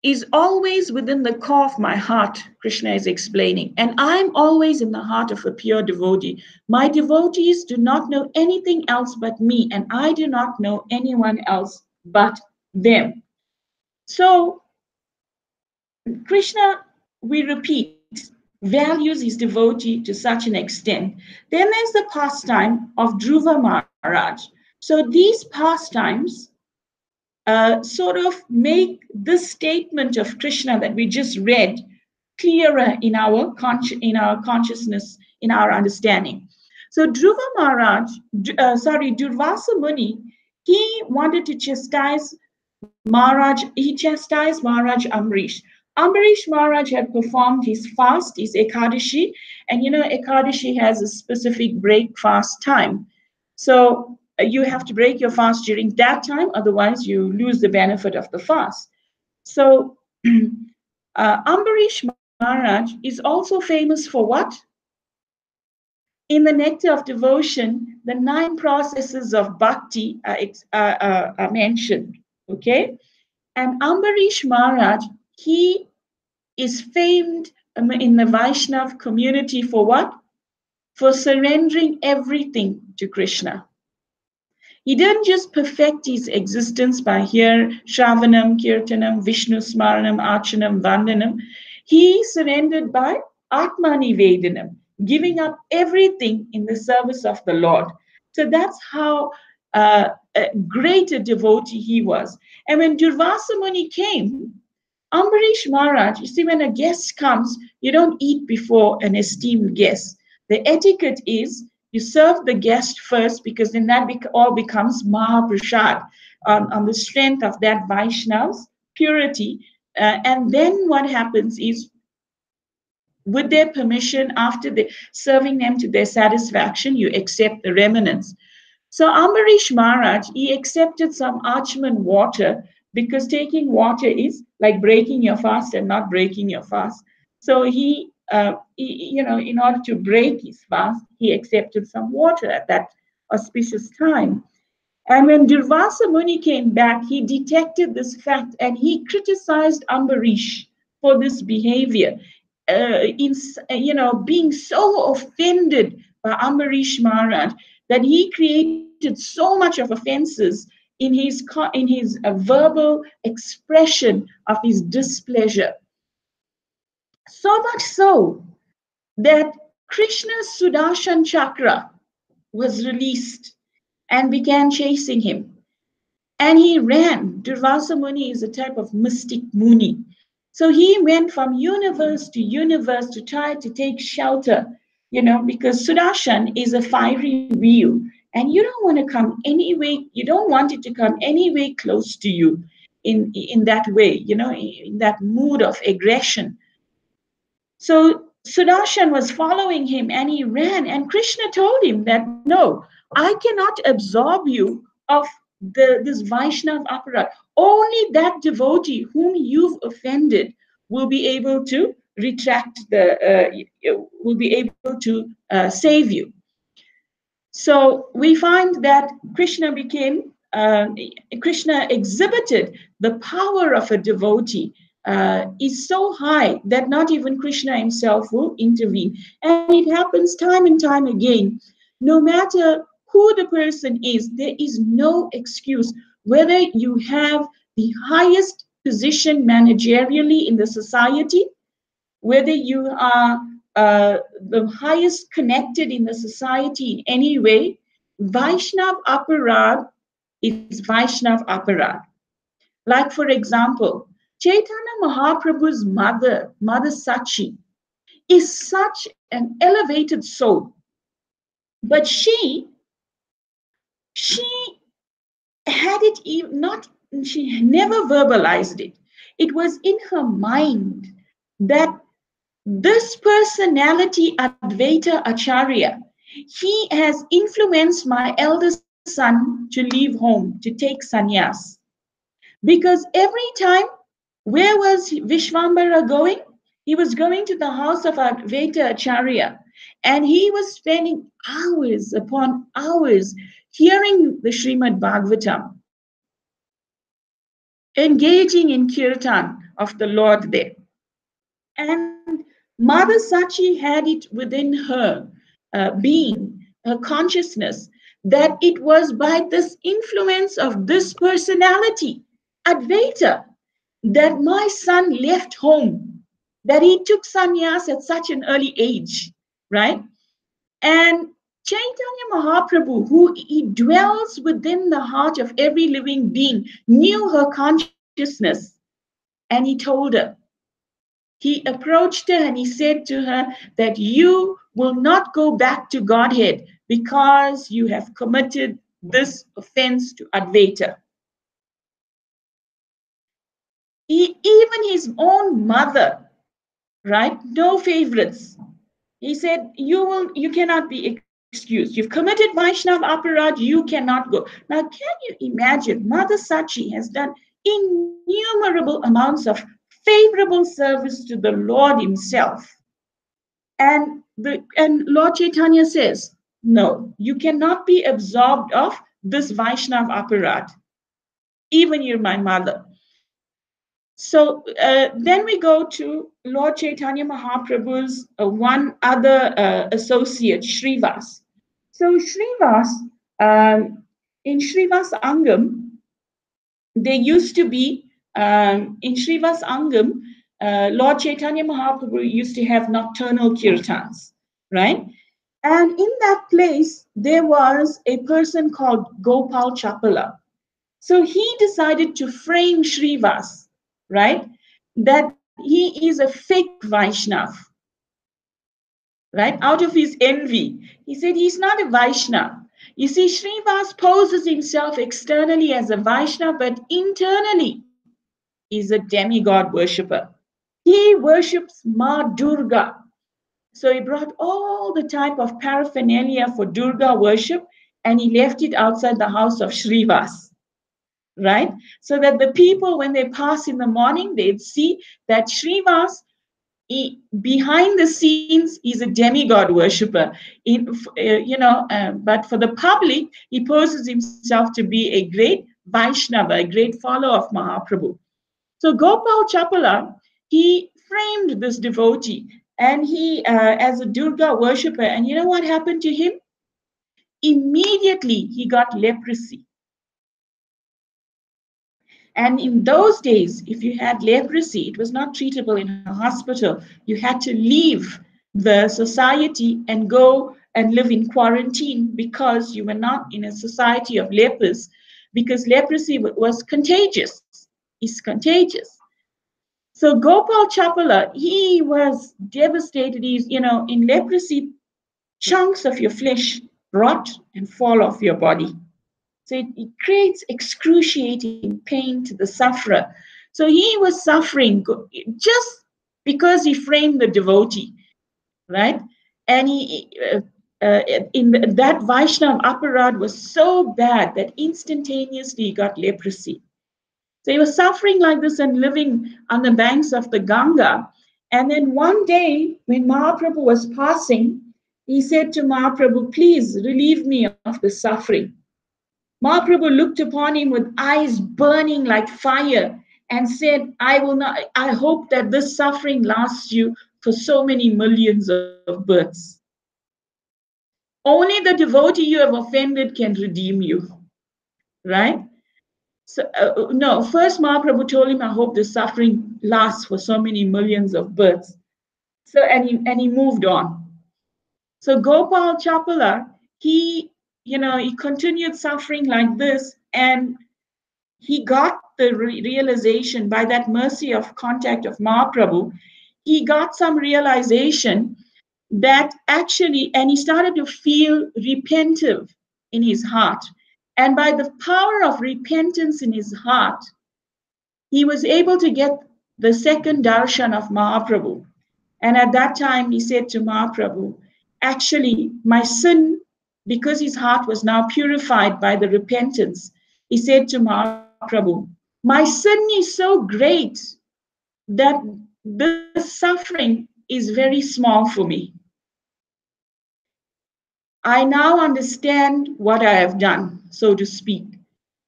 is always within the core of my heart, Krishna is explaining. And I'm always in the heart of a pure devotee. My devotees do not know anything else but me, and I do not know anyone else but them. So, Krishna, we repeat, values his devotee to such an extent. Then there's the pastime of Dhruva Maharaj. So, these pastimes sort of make this statement of Krishna that we just read clearer in our consciousness, in our understanding. So Durvasa Muni, he wanted to chastise Maharaj Amrish. Amrish Maharaj had performed his fast, his Ekadashi, and Ekadashi has a specific break fast time. So you have to break your fast during that time, otherwise you lose the benefit of the fast. So Ambarish Maharaj is also famous for what? In the Nectar of Devotion, the 9 processes of bhakti are mentioned. Okay? And Ambarish Maharaj, he is famed in the Vaishnav community for what? For surrendering everything to Krishna. He didn't just perfect his existence by here Shravanam, Kirtanam, Vishnu Smaranam, Archanam, Vandanam. He surrendered by Atmani Vedanam, giving up everything in the service of the Lord. So that's how great a devotee he was. And when Durvasa Muni came, Ambarish Maharaj, you see, when a guest comes, you don't eat before an esteemed guest. The etiquette is you serve the guest first, because then that all becomes Mahaprasad on the strength of that Vaishnav's purity. And then what happens is, with their permission, after serving them to their satisfaction, you accept the remnants. So Ambarish Maharaj, he accepted some Achman water, because taking water is like breaking your fast and not breaking your fast. So he in order to break his fast, he accepted some water at that auspicious time. And when Durvasa Muni came back, he detected this fact and he criticized Ambarish for this behavior. Being so offended by Ambarish Maharaj that he created so much of offenses in his verbal expression of his displeasure. So much so that Krishna's Sudarshan Chakra, was released and began chasing him. And he ran. Durvasa Muni is a type of mystic Muni. So he went from universe to try to take shelter, because Sudarshan is a fiery wheel, and you don't want to come anyway, you don't want it to come anyway close to you in that way, in that mood of aggression. So Sudarshan was following him and he ran, and Krishna told him that no, I cannot absorb you of this Vaishnav aparat. Only that devotee whom you've offended will be able to retract will be able to save you. So we find that Krishna exhibited the power of a devotee is so high that not even Krishna himself will intervene. And it happens time and time again. No matter who the person is, there is no excuse. Whether you have the highest position managerially in the society, whether you are the highest connected in the society in any way, Vaishnav Aparad is Vaishnav Aparad. Like, for example, Chaitanya Mahaprabhu's Mother Sachi, is such an elevated soul. But she had it not, she never verbalized it. It was in her mind that this personality, Advaita Acharya, he has influenced my eldest son to leave home, to take sannyas. Because every time, where was Vishvambara going? He was going to the house of Advaita Acharya, and he was spending hours upon hours hearing the Srimad Bhagavatam, engaging in kirtan of the Lord there. And Mother Sachi had it within her being, her consciousness, that it was by this influence of this personality, Advaita, that my son left home, that he took sannyas at such an early age, right? And Chaitanya Mahaprabhu, who he dwells within the heart of every living being, knew her consciousness, and he told her, he approached her and he said to her that you will not go back to Godhead because you have committed this offense to Advaita. Even his own mother, right? No favorites. He said, you cannot be excused. You've committed Vaishnav Aparad, you cannot go. Now, can you imagine? Mother Sachi has done innumerable amounts of favorable service to the Lord himself. And Lord Chaitanya says, no, you cannot be absorbed of this Vaishnav Aparad. Even you're my mother. So then we go to Lord Chaitanya Mahaprabhu's one other associate, Srivas. So Srivas, in Srivas Angam, there used to be, in Srivas Angam, Lord Chaitanya Mahaprabhu used to have nocturnal kirtans, right? And in that place, there was a person called Gopal Chapala. So he decided to frame Srivas, right? That he is a fake Vaishnav, right? Out of his envy. He said he's not a Vaishnav. You see, Srivas poses himself externally as a Vaishnav, but internally is a demigod worshipper. He worships Ma Durga. So he brought all the type of paraphernalia for Durga worship and he left it outside the house of Srivas, right? So that the people, when they pass in the morning, they'd see that Srivas, behind the scenes, he's a demigod worshipper. But for the public, he poses himself to be a great Vaishnava, a great follower of Mahaprabhu. So Gopal Chapala, he framed this devotee, and he, as a Durga worshipper, and you know what happened to him? Immediately, he got leprosy. And in those days, if you had leprosy, it was not treatable in a hospital. You had to leave the society and go and live in quarantine because you were not in a society of lepers, because leprosy was contagious, is contagious. So Gopal Chapala, he was devastated. He's, in leprosy, chunks of your flesh rot and fall off your body. So it creates excruciating pain to the sufferer. So he was suffering just because he framed the devotee, right? And that Vaishnav aparad was so bad that instantaneously he got leprosy. So he was suffering like this and living on the banks of the Ganga. And then one day, when Mahaprabhu was passing, he said to Mahaprabhu, please relieve me of the suffering. Mahaprabhu looked upon him with eyes burning like fire and said, I hope that this suffering lasts you for so many millions of births. Only the devotee you have offended can redeem you, right? So, no, first Mahaprabhu told him, I hope the suffering lasts for so many millions of births. So, and he moved on. So Gopal Chapala, he continued suffering like this, and he got the realization by that mercy of contact of Mahaprabhu, he got some realization that actually, and he started to feel repentive in his heart. And by the power of repentance in his heart, he was able to get the second darshan of Mahaprabhu. And at that time, he said to Mahaprabhu, actually, my sin, because his heart was now purified by the repentance, he said to Mahaprabhu, my sin is so great that this suffering is very small for me. I now understand what I have done, so to speak.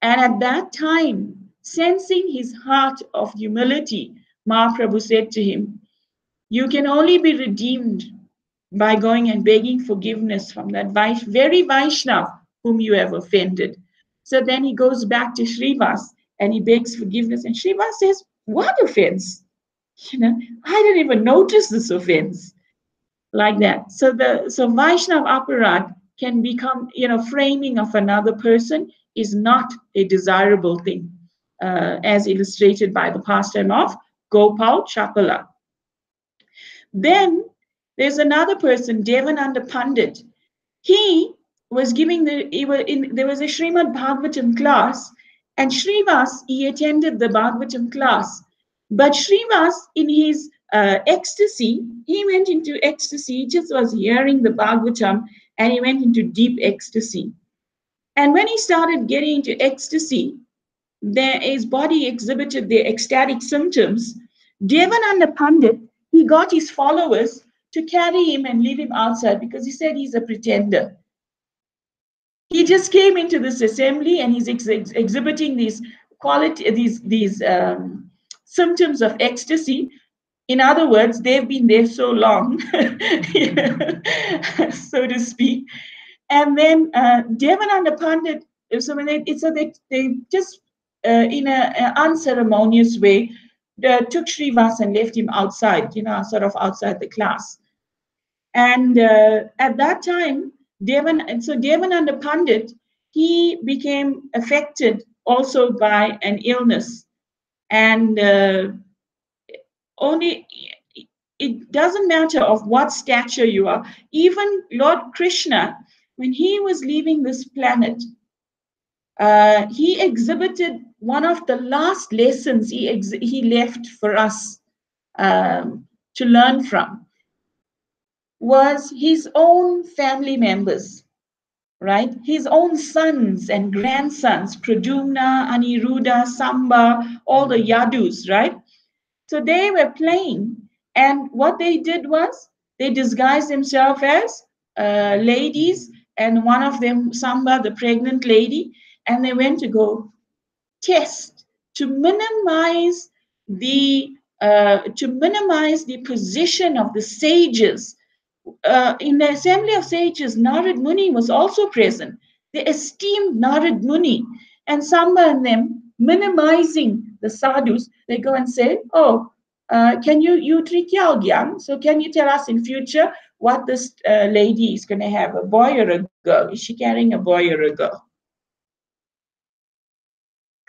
And at that time, sensing his heart of humility, Mahaprabhu said to him, you can only be redeemed by going and begging forgiveness from that very Vaishnav whom you have offended. So then he goes back to Srivas and he begs forgiveness. And Srivas says, what offense? I didn't even notice this offense. Like that. So Vaishnav aparad can become, framing of another person is not a desirable thing, as illustrated by the pastime of Gopal Chapala. Then there's another person, Devananda Pandit. He was giving there was a Srimad Bhagavatam class, and Srivas, he attended the Bhagavatam class. But Srivas, in his ecstasy, he went into ecstasy. He just was hearing the Bhagavatam, and he went into deep ecstasy. And when he started getting into ecstasy, his body exhibited the ecstatic symptoms. Devananda Pandit, he got his followers to carry him and leave him outside because he said he's a pretender. He just came into this assembly and he's exhibiting these symptoms of ecstasy. In other words, they've been there so long, so to speak. And then Devananda Pandit, so they just in an unceremonious way took Srivas and left him outside, sort of outside the class. And at that time, Devananda Pandit, he became affected also by an illness. And only it doesn't matter of what stature you are. Even Lord Krishna, when he was leaving this planet, he exhibited one of the last lessons he left for us to learn from was his own family members, right? His own sons and grandsons, Pradyumna, Aniruddha, Samba, all the Yadus, right? So they were playing, and what they did was they disguised themselves as ladies, and one of them, Samba, the pregnant lady, and they went to go test to minimize the position of the sages. In the assembly of sages, Narad Muni was also present. They esteemed Narad Muni, and Samba and them, minimizing the sadhus, they go and say, "Oh, can you trikyal gyan? So can you tell us in future what this lady is going to have, a boy or a girl. Is she carrying a boy or a girl?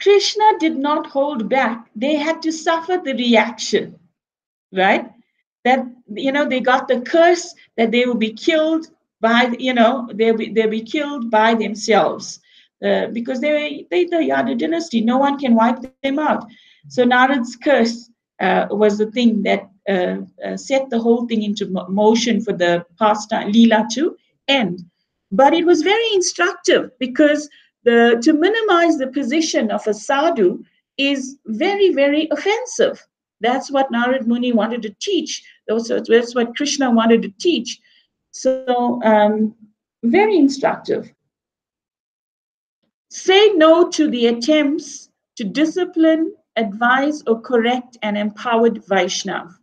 Krishna did not hold back. They had to suffer the reaction, right? That, they got the curse that they will be killed by, they'll be killed by themselves, because they the Yadu dynasty. No one can wipe them out. So Narad's curse was the thing that set the whole thing into motion for the pastime Leela to end. But it was very instructive, because to minimize the position of a sadhu is very, very offensive. That's what Narad Muni wanted to teach. That's what Krishna wanted to teach. So, very instructive. Say no to the attempts to discipline, advise, or correct an empowered Vaishnav.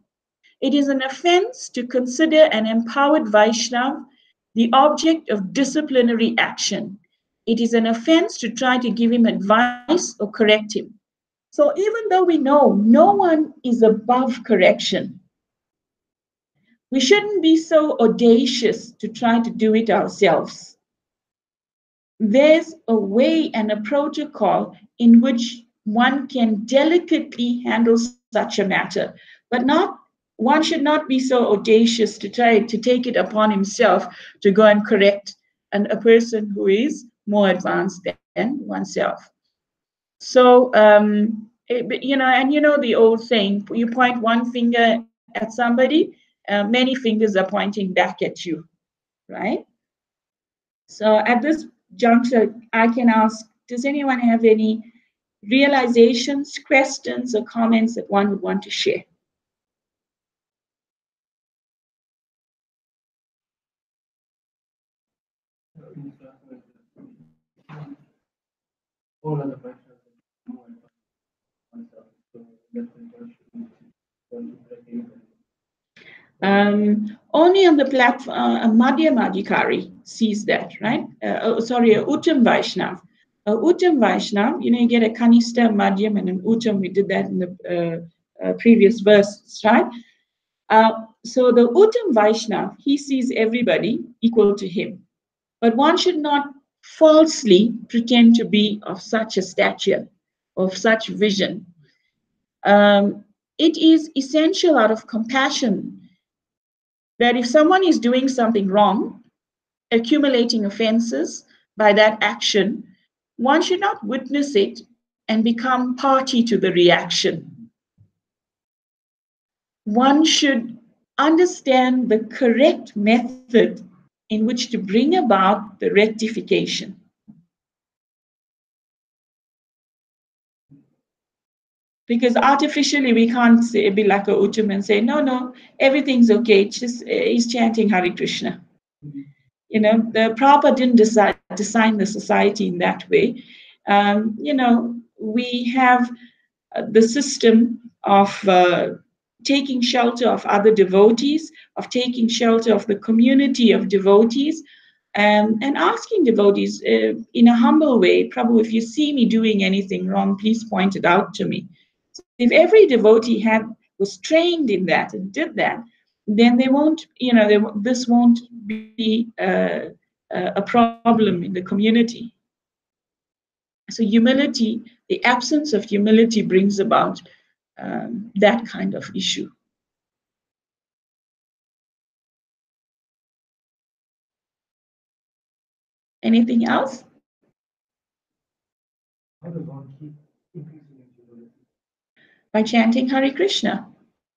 It is an offense to consider an empowered Vaishnav the object of disciplinary action. It is an offense to try to give him advice or correct him. So even though we know no one is above correction, we shouldn't be so audacious to try to do it ourselves. There's a way and a protocol in which one can delicately handle such a matter, but one should not be so audacious to try to take it upon himself to go and correct a person who is more advanced than oneself. So, and the old saying, you point one finger at somebody, many fingers are pointing back at you, right? So at this juncture, I can ask, does anyone have any realizations, questions, or comments that one would want to share? Only on the platform, a Madhyam Adhikari sees that, right? Sorry, a Uttam Vaishnav. A Uttam Vaishnav, you get a Kanista, Madhyam, and an Uttam. We did that in the previous verse, right? So the Uttam Vaishnav, he sees everybody equal to him. But one should not falsely pretend to be of such a stature, of such vision. It is essential out of compassion that if someone is doing something wrong, accumulating offenses by that action, one should not witness it and become party to the reaction. One should understand the correct method in which to bring about the rectification. Because artificially we can't be like a Uttam and say, no, everything's okay, he's chanting Hare Krishna. The Prabhupada didn't design the society in that way. We have the system of taking shelter of other devotees, of taking shelter of the community of devotees, and asking devotees in a humble way, Prabhu, if you see me doing anything wrong, please point it out to me. So if every devotee was trained in that and did that, then they won't, this won't be a problem in the community. So humility, the absence of humility brings about that kind of issue. Anything else? How does one keep increasing in humility? By chanting Hare Krishna.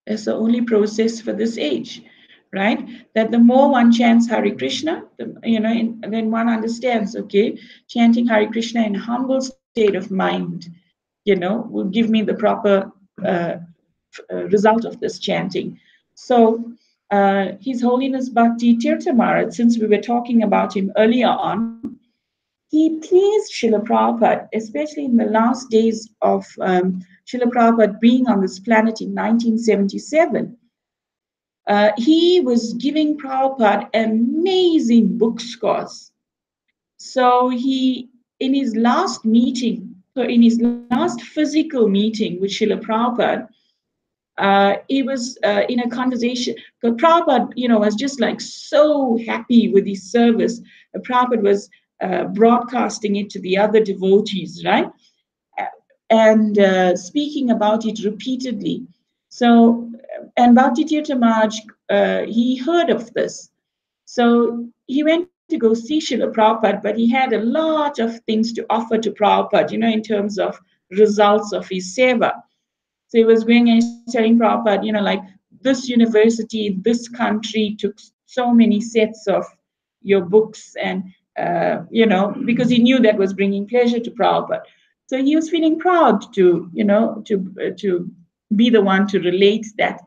That's the only process for this age, right? That the more one chants Hare Krishna, then one understands, okay, chanting Hare Krishna in a humble state of mind, will give me the proper result of this chanting. So His Holiness Bhakti Tirtha Maharaj, since we were talking about him earlier on, he pleased Srila Prabhupada, especially in the last days of Srila Prabhupada being on this planet in 1977. He was giving Prabhupada amazing book scores. So in his last meeting, so in his last physical meeting with Srila Prabhupada, he was in a conversation. Because Prabhupada, was just like so happy with his service. Prabhupada was broadcasting it to the other devotees, right? And speaking about it repeatedly. So, and Bhakti Tirtha Maharaj, he heard of this. So he went to go see Srila Prabhupada, but he had a lot of things to offer to Prabhupada, in terms of results of his seva. So he was going and he's telling Prabhupada, like this university, this country took so many sets of your books, and because he knew that was bringing pleasure to Prabhupada. So he was feeling proud to, to be the one to relate that.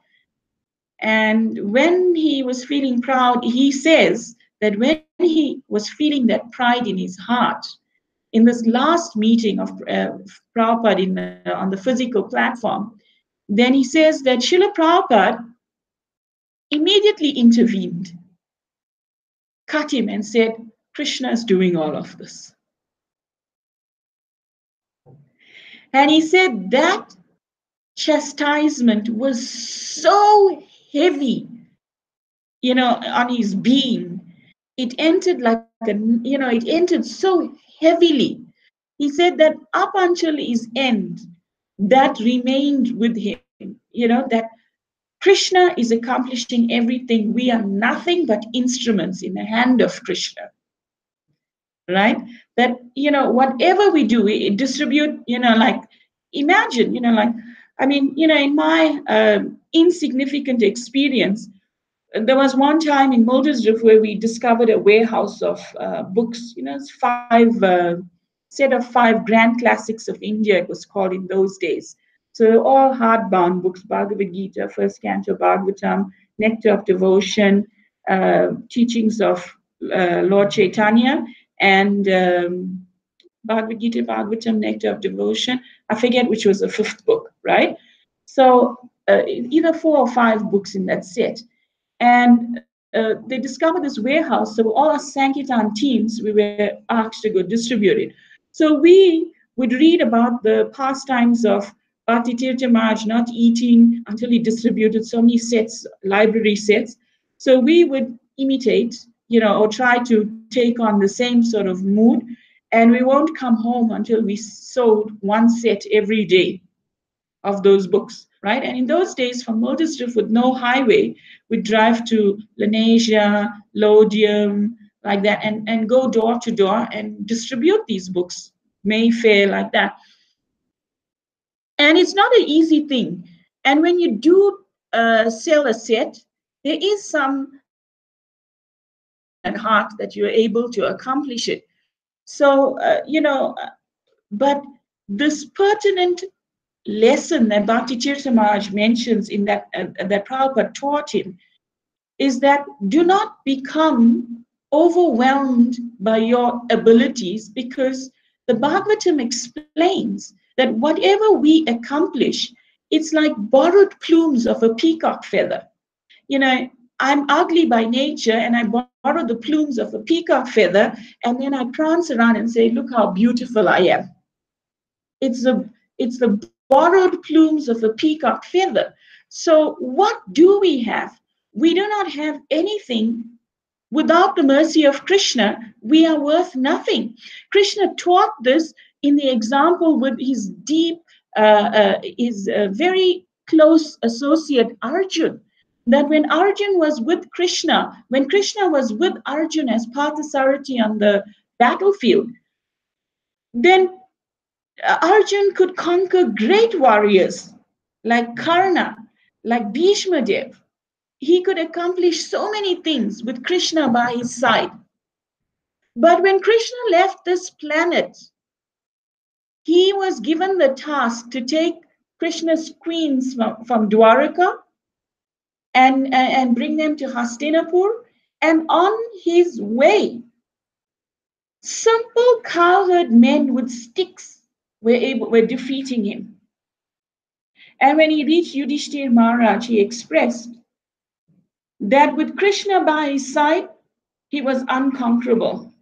And when he was feeling proud, he says that when he was feeling that pride in his heart, in this last meeting of Prabhupada on the physical platform, then he says that Srila Prabhupada immediately intervened, cut him, and said, Krishna is doing all of this. And he said that chastisement was so heavy, on his being. It entered like it entered so heavily. He said that up until his end, that remained with him, that Krishna is accomplishing everything. We are nothing but instruments in the hand of Krishna, right? That, whatever we do, we distribute, like, imagine, like, I mean, in my insignificant experience, there was one time in Muldersdorf where we discovered a warehouse of books, it's set of 5 grand classics of India, it was called in those days. So all hardbound books, Bhagavad Gita, First Canto Bhagavatam, Nectar of Devotion, teachings of Lord Chaitanya, and Bhagavad Gita, Bhagavatam, Nectar of Devotion. I forget which was the 5th book, right? So either 4 or 5 books in that set. And they discovered this warehouse. So all our Sankirtan teams, we were asked to go distribute it. So we would read about the pastimes of Bhakti Tirtha Maharaj not eating until he distributed so many sets, library sets. So we would imitate, or try to take on the same sort of mood. And we won't come home until we sold 1 set every day of those books, right? And in those days, from Muldersdorf with no highway, we'd drive to Lanesia, Lodium, like that, and go door to door and distribute these books, Mayfair, like that. And it's not an easy thing. And when you do sell a set, there is some satisfaction at heart that you're able to accomplish it. So, but this pertinent lesson that Bhakti Tirtha Maharaj mentions in that Prabhupada taught him is that do not become overwhelmed by your abilities, because the Bhagavatam explains that whatever we accomplish, it's like borrowed plumes of a peacock feather. I'm ugly by nature and I borrow the plumes of a peacock feather, and then I prance around and say, look how beautiful I am. It's the borrowed plumes of a peacock feather. So what do we have? We do not have anything. Without the mercy of Krishna, we are worth nothing. Krishna taught this in the example with his very close associate Arjun. That when Arjun was with Krishna, when Krishna was with Arjun as Parthasarathi on the battlefield, then Arjun could conquer great warriors like Karna, like Bhishma Dev. He could accomplish so many things with Krishna by his side. But when Krishna left this planet, he was given the task to take Krishna's queens from Dwaraka and bring them to Hastinapur. And on his way, simple cowherd men with sticks were defeating him. And when he reached Yudhishthir Maharaj, he expressed that with Krishna by his side, he was unconquerable.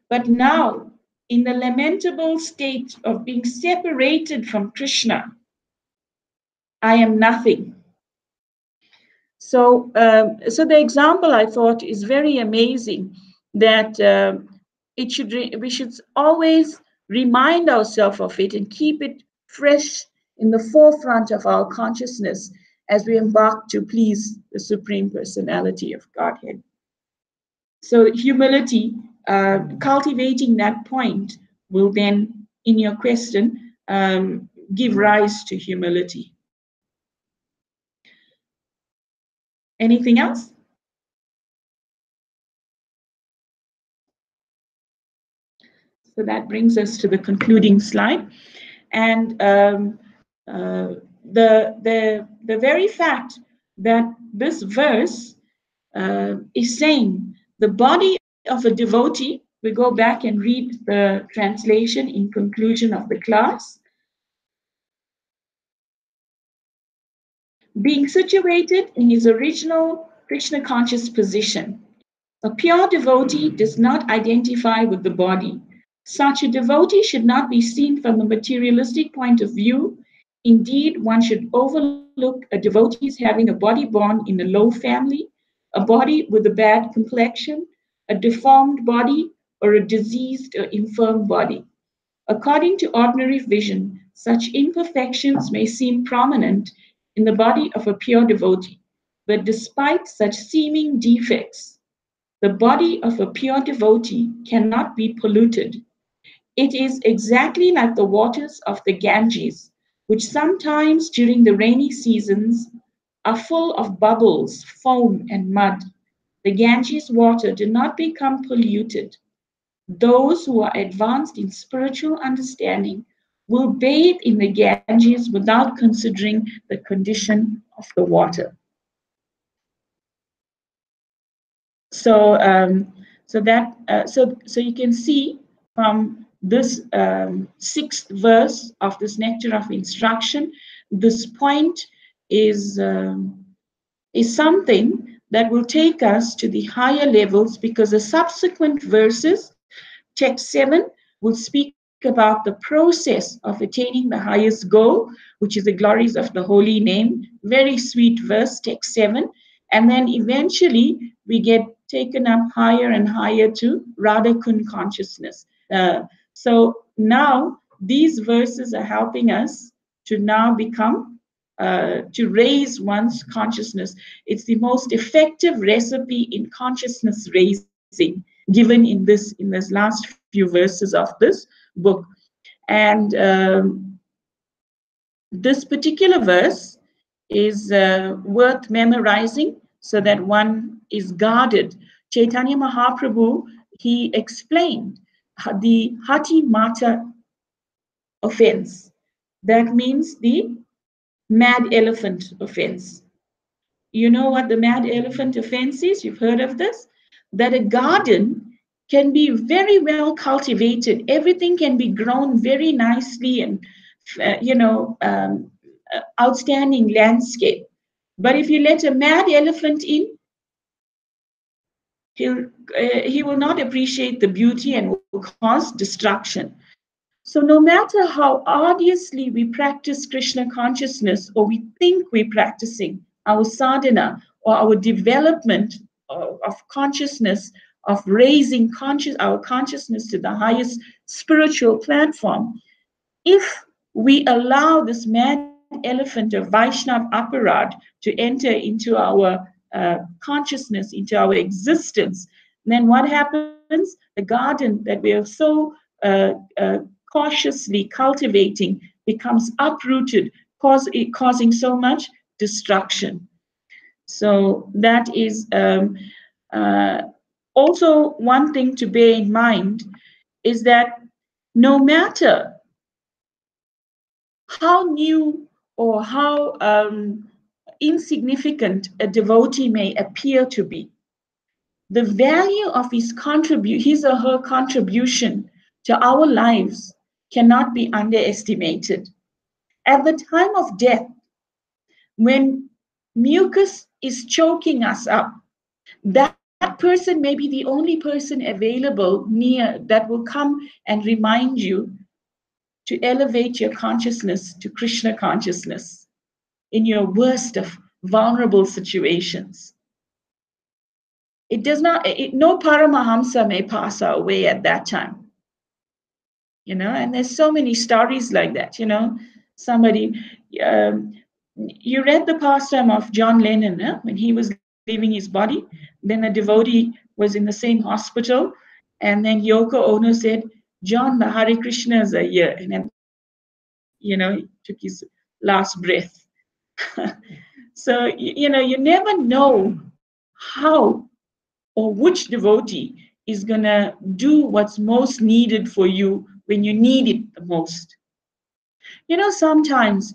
But now, in the lamentable state of being separated from Krishna, I am nothing. So the example I thought is very amazing that we should always remind ourselves of it and keep it fresh in the forefront of our consciousness as we embark to please the Supreme Personality of Godhead. So humility, cultivating that point, will then, in your question, give rise to humility. Anything else? So that brings us to the concluding slide. And the very fact that this verse is saying the body of a devotee, we go back and read the translation in conclusion of the class, being situated in his original Krishna conscious position. A pure devotee does not identify with the body. Such a devotee should not be seen from a materialistic point of view. Indeed, one should overlook a devotee's having a body born in a low family, a body with a bad complexion, a deformed body, or a diseased or infirm body. According to ordinary vision, such imperfections may seem prominent in the body of a pure devotee, but despite such seeming defects, the body of a pure devotee cannot be polluted. It is exactly like the waters of the Ganges, which sometimes during the rainy seasons are full of bubbles, foam, and mud. The Ganges water do not become polluted. Those who are advanced in spiritual understanding will bathe in the Ganges without considering the condition of the water. So, so you can see from this sixth verse of this nectar of instruction, this point is something that will take us to the higher levels because the subsequent verses, text 7, will speak about the process of attaining the highest goal, which is the glories of the holy name. Very sweet verse, text 7. And then eventually we get taken up higher and higher to Radha Kun consciousness. So now these verses are helping us to now become, to raise one's consciousness. It's the most effective recipe in consciousness raising given in this last few verses of this book. And this particular verse is worth memorizing so that one is guarded. Chaitanya Mahaprabhu, he explained the Hati Mata offense. That means the mad elephant offense. You know what the mad elephant offense is? You've heard of this? That a garden can be very well cultivated. Everything can be grown very nicely and, outstanding landscape. But if you let a mad elephant in, he will not appreciate the beauty and will cause destruction. So no matter how arduously we practice Krishna consciousness or we think we're practicing our sadhana or our development of consciousness, of raising our consciousness to the highest spiritual platform, if we allow this mad elephant of Vaishnav aparad to enter into our consciousness, into our existence, then what happens? The garden that we are so cautiously cultivating becomes uprooted, causing so much destruction. So that is uh, also one thing to bear in mind is that no matter how new or how insignificant a devotee may appear to be, the value of his or her contribution to our lives cannot be underestimated. At the time of death, when mucus is choking us up, that person may be the only person available near that will come and remind you to elevate your consciousness to Krishna consciousness. in your worst of vulnerable situations. It does not, no Paramahamsa may pass our way at that time, and there's so many stories like that, somebody, um, you read the pastime of John Lennon, when he was leaving his body, then a devotee was in the same hospital, and then Yoko Ono said, John, the Hare Krishnas are here, and at that time, he took his last breath. So, you never know how or which devotee is going to do what's most needed for you when you need it the most. Sometimes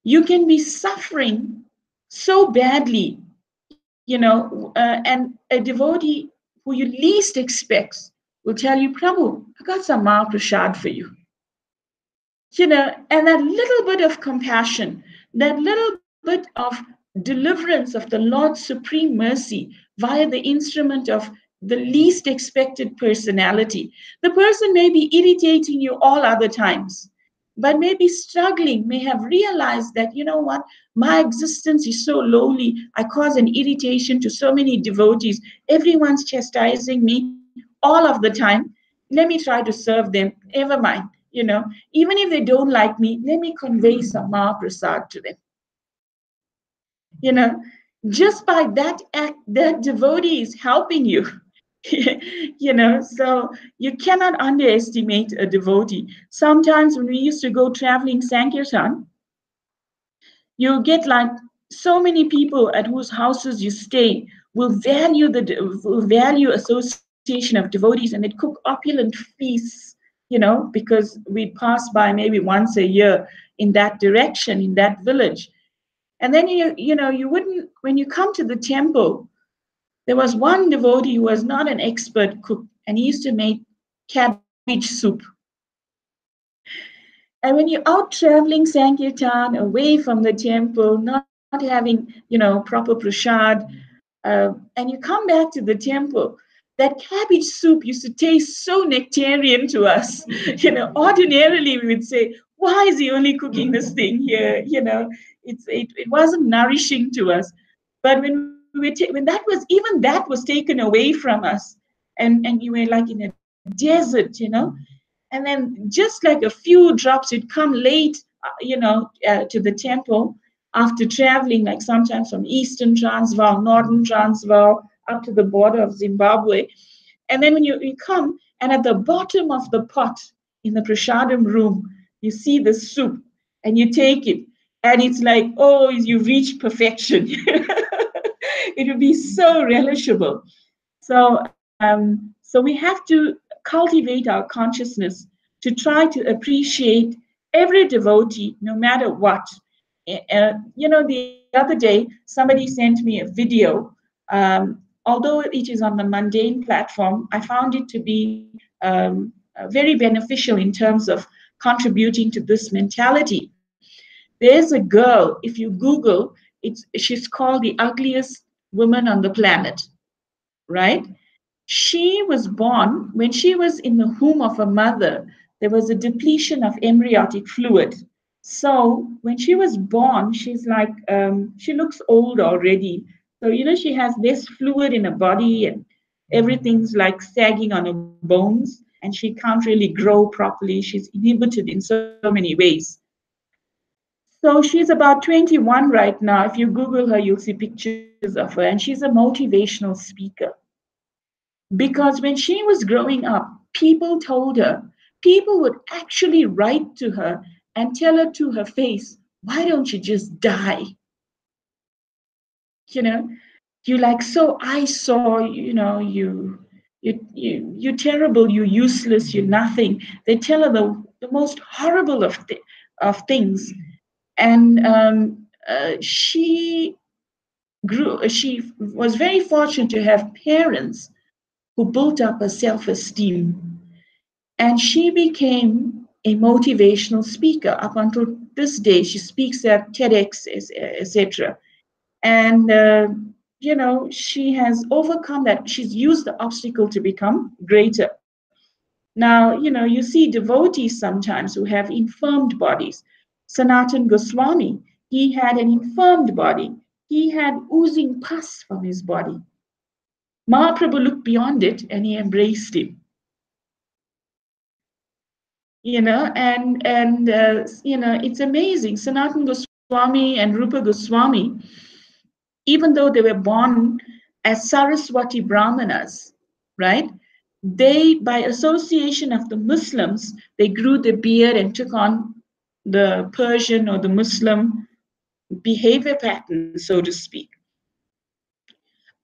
you can be suffering so badly, and a devotee who you least expect will tell you, Prabhu, I got some Mahaprasad for you. And that little bit of compassion, that little bit of deliverance of the Lord's supreme mercy via the instrument of the least expected personality. The person may be irritating you all other times, but may be struggling, may have realized that, you know what, my existence is so lowly, I cause an irritation to so many devotees, everyone's chastising me all of the time. Let me try to serve them, never mind, even if they don't like me, let me convey some Mahaprasad to them. You know, just by that act, that devotee is helping you. So you cannot underestimate a devotee. Sometimes when we used to go traveling Sankirtan, you get like so many people at whose houses you stay will value association of devotees, and they cook opulent feasts, because we pass by maybe once a year in that direction, in that village. And then you wouldn't, when you come to the temple, there was one devotee who was not an expert cook, and he used to make cabbage soup. And when you're out traveling Sankirtan, away from the temple, not having, proper prasad, and you come back to the temple, that cabbage soup used to taste so nectarian to us. Ordinarily we would say, why is he only cooking this thing here? It wasn't nourishing to us. But when that was, even that was taken away from us, and you were like in a desert, and then just like a few drops would come late, to the temple after traveling, like sometimes from Eastern Transvaal, Northern Transvaal, up to the border of Zimbabwe. And then when you come, and at the bottom of the pot in the prasadam room, you see the soup, and you take it, and it's like, oh, you've reached perfection. It would be so relishable. So we have to cultivate our consciousness to try to appreciate every devotee, no matter what. The other day, somebody sent me a video. Although it is on the mundane platform, I found it to be very beneficial in terms of contributing to this mentality. There's a girl, if you Google, she's called the ugliest woman on the planet, right? She was born, when she was in the womb of her mother, there was a depletion of embryonic fluid. So when she was born, she's like, she looks old already. So, she has less fluid in her body, and everything's like sagging on her bones, and she can't really grow properly. She's inhibited in so many ways. So she's about 21 right now. If you Google her, you'll see pictures of her, and she's a motivational speaker. Because when she was growing up, people would actually write to her and tell her to her face, why don't you just die? You know, you like, so I saw, you're terrible, you're useless, you're nothing. They tell her the most horrible of things. And she was very fortunate to have parents who built up her self-esteem. And she became a motivational speaker. Up until this day, she speaks at TEDx, etc. And, she has overcome that. She's used the obstacle to become greater. Now, you see devotees sometimes who have infirmed bodies. Sanatan Goswami, He had an infirmed body. He had oozing pus from his body. Mahaprabhu looked beyond it and he embraced him. It's amazing. Sanatana Goswami and Rupa Goswami, even though they were born as Saraswati Brahmanas, right? They, by association of the Muslims, they grew the beard and took on the Persian or the Muslim behavior pattern, so to speak.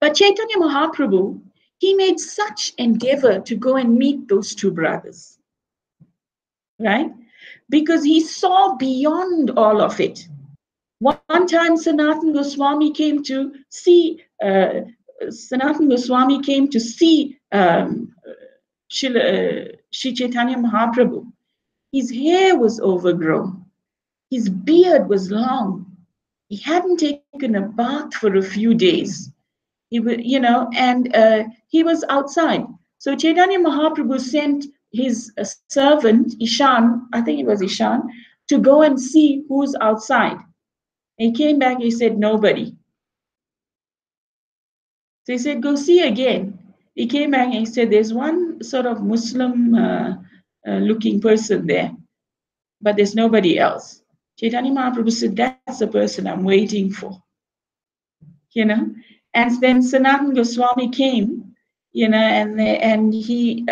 But Chaitanya Mahaprabhu, he made such endeavor to go and meet those two brothers, right? Because he saw beyond all of it. One time, Sanatana Goswami came to see. Sanatana Goswami came to see Sri Chaitanya Mahaprabhu. His hair was overgrown. His beard was long. He hadn't taken a bath for a few days. He was outside. So Chaitanya Mahaprabhu sent his servant Ishan, I think it was Ishan, to go and see who's outside. And he came back. He said nobody. So he said, go see again. He came back and he said, there's one sort of Muslim looking person there, but there's nobody else. Chaitanya Mahaprabhu said, that's the person I'm waiting for. And then Sanatana Goswami came, and he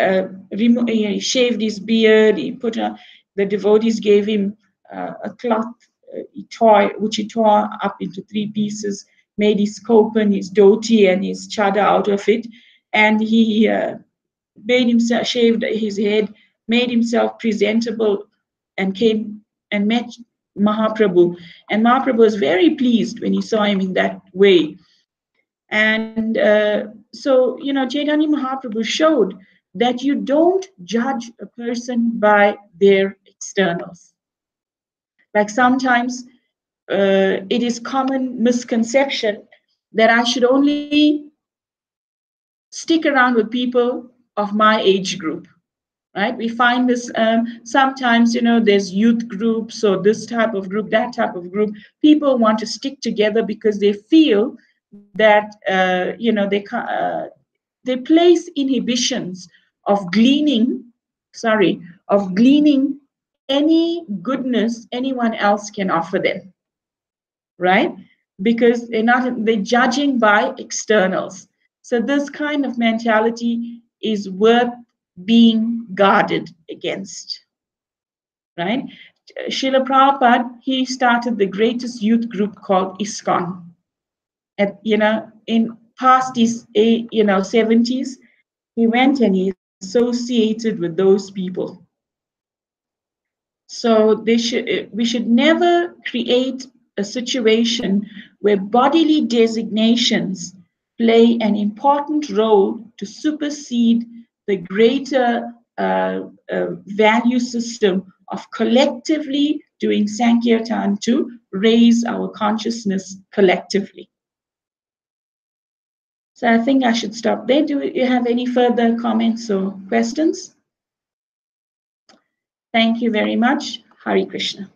shaved his beard. He put the devotees gave him a cloth which he tore up into 3 pieces, made his kopan, his dhoti, and his chada out of it, and he made himself shaved his head, made himself presentable, and came and met Mahaprabhu. And Mahaprabhu was very pleased when he saw him in that way. And so, Chaitanya Mahaprabhu showed that you don't judge a person by their externals. Like sometimes it is common misconception that I should only stick around with people of my age group, right? We find this sometimes, there's youth groups or this type of group, that type of group. People want to stick together because they feel that, they place inhibitions of gleaning any goodness anyone else can offer them, right? Because they're judging by externals. So this kind of mentality is worth being guarded against, right? Srila Prabhupada, he started the greatest youth group called ISKCON. In past his 70s, he went and he associated with those people. So we should never create a situation where bodily designations play an important role to supersede the greater value system of collectively doing Sankirtan to raise our consciousness collectively. So I think I should stop there. Do you have any further comments or questions? Thank you very much. Hare Krishna.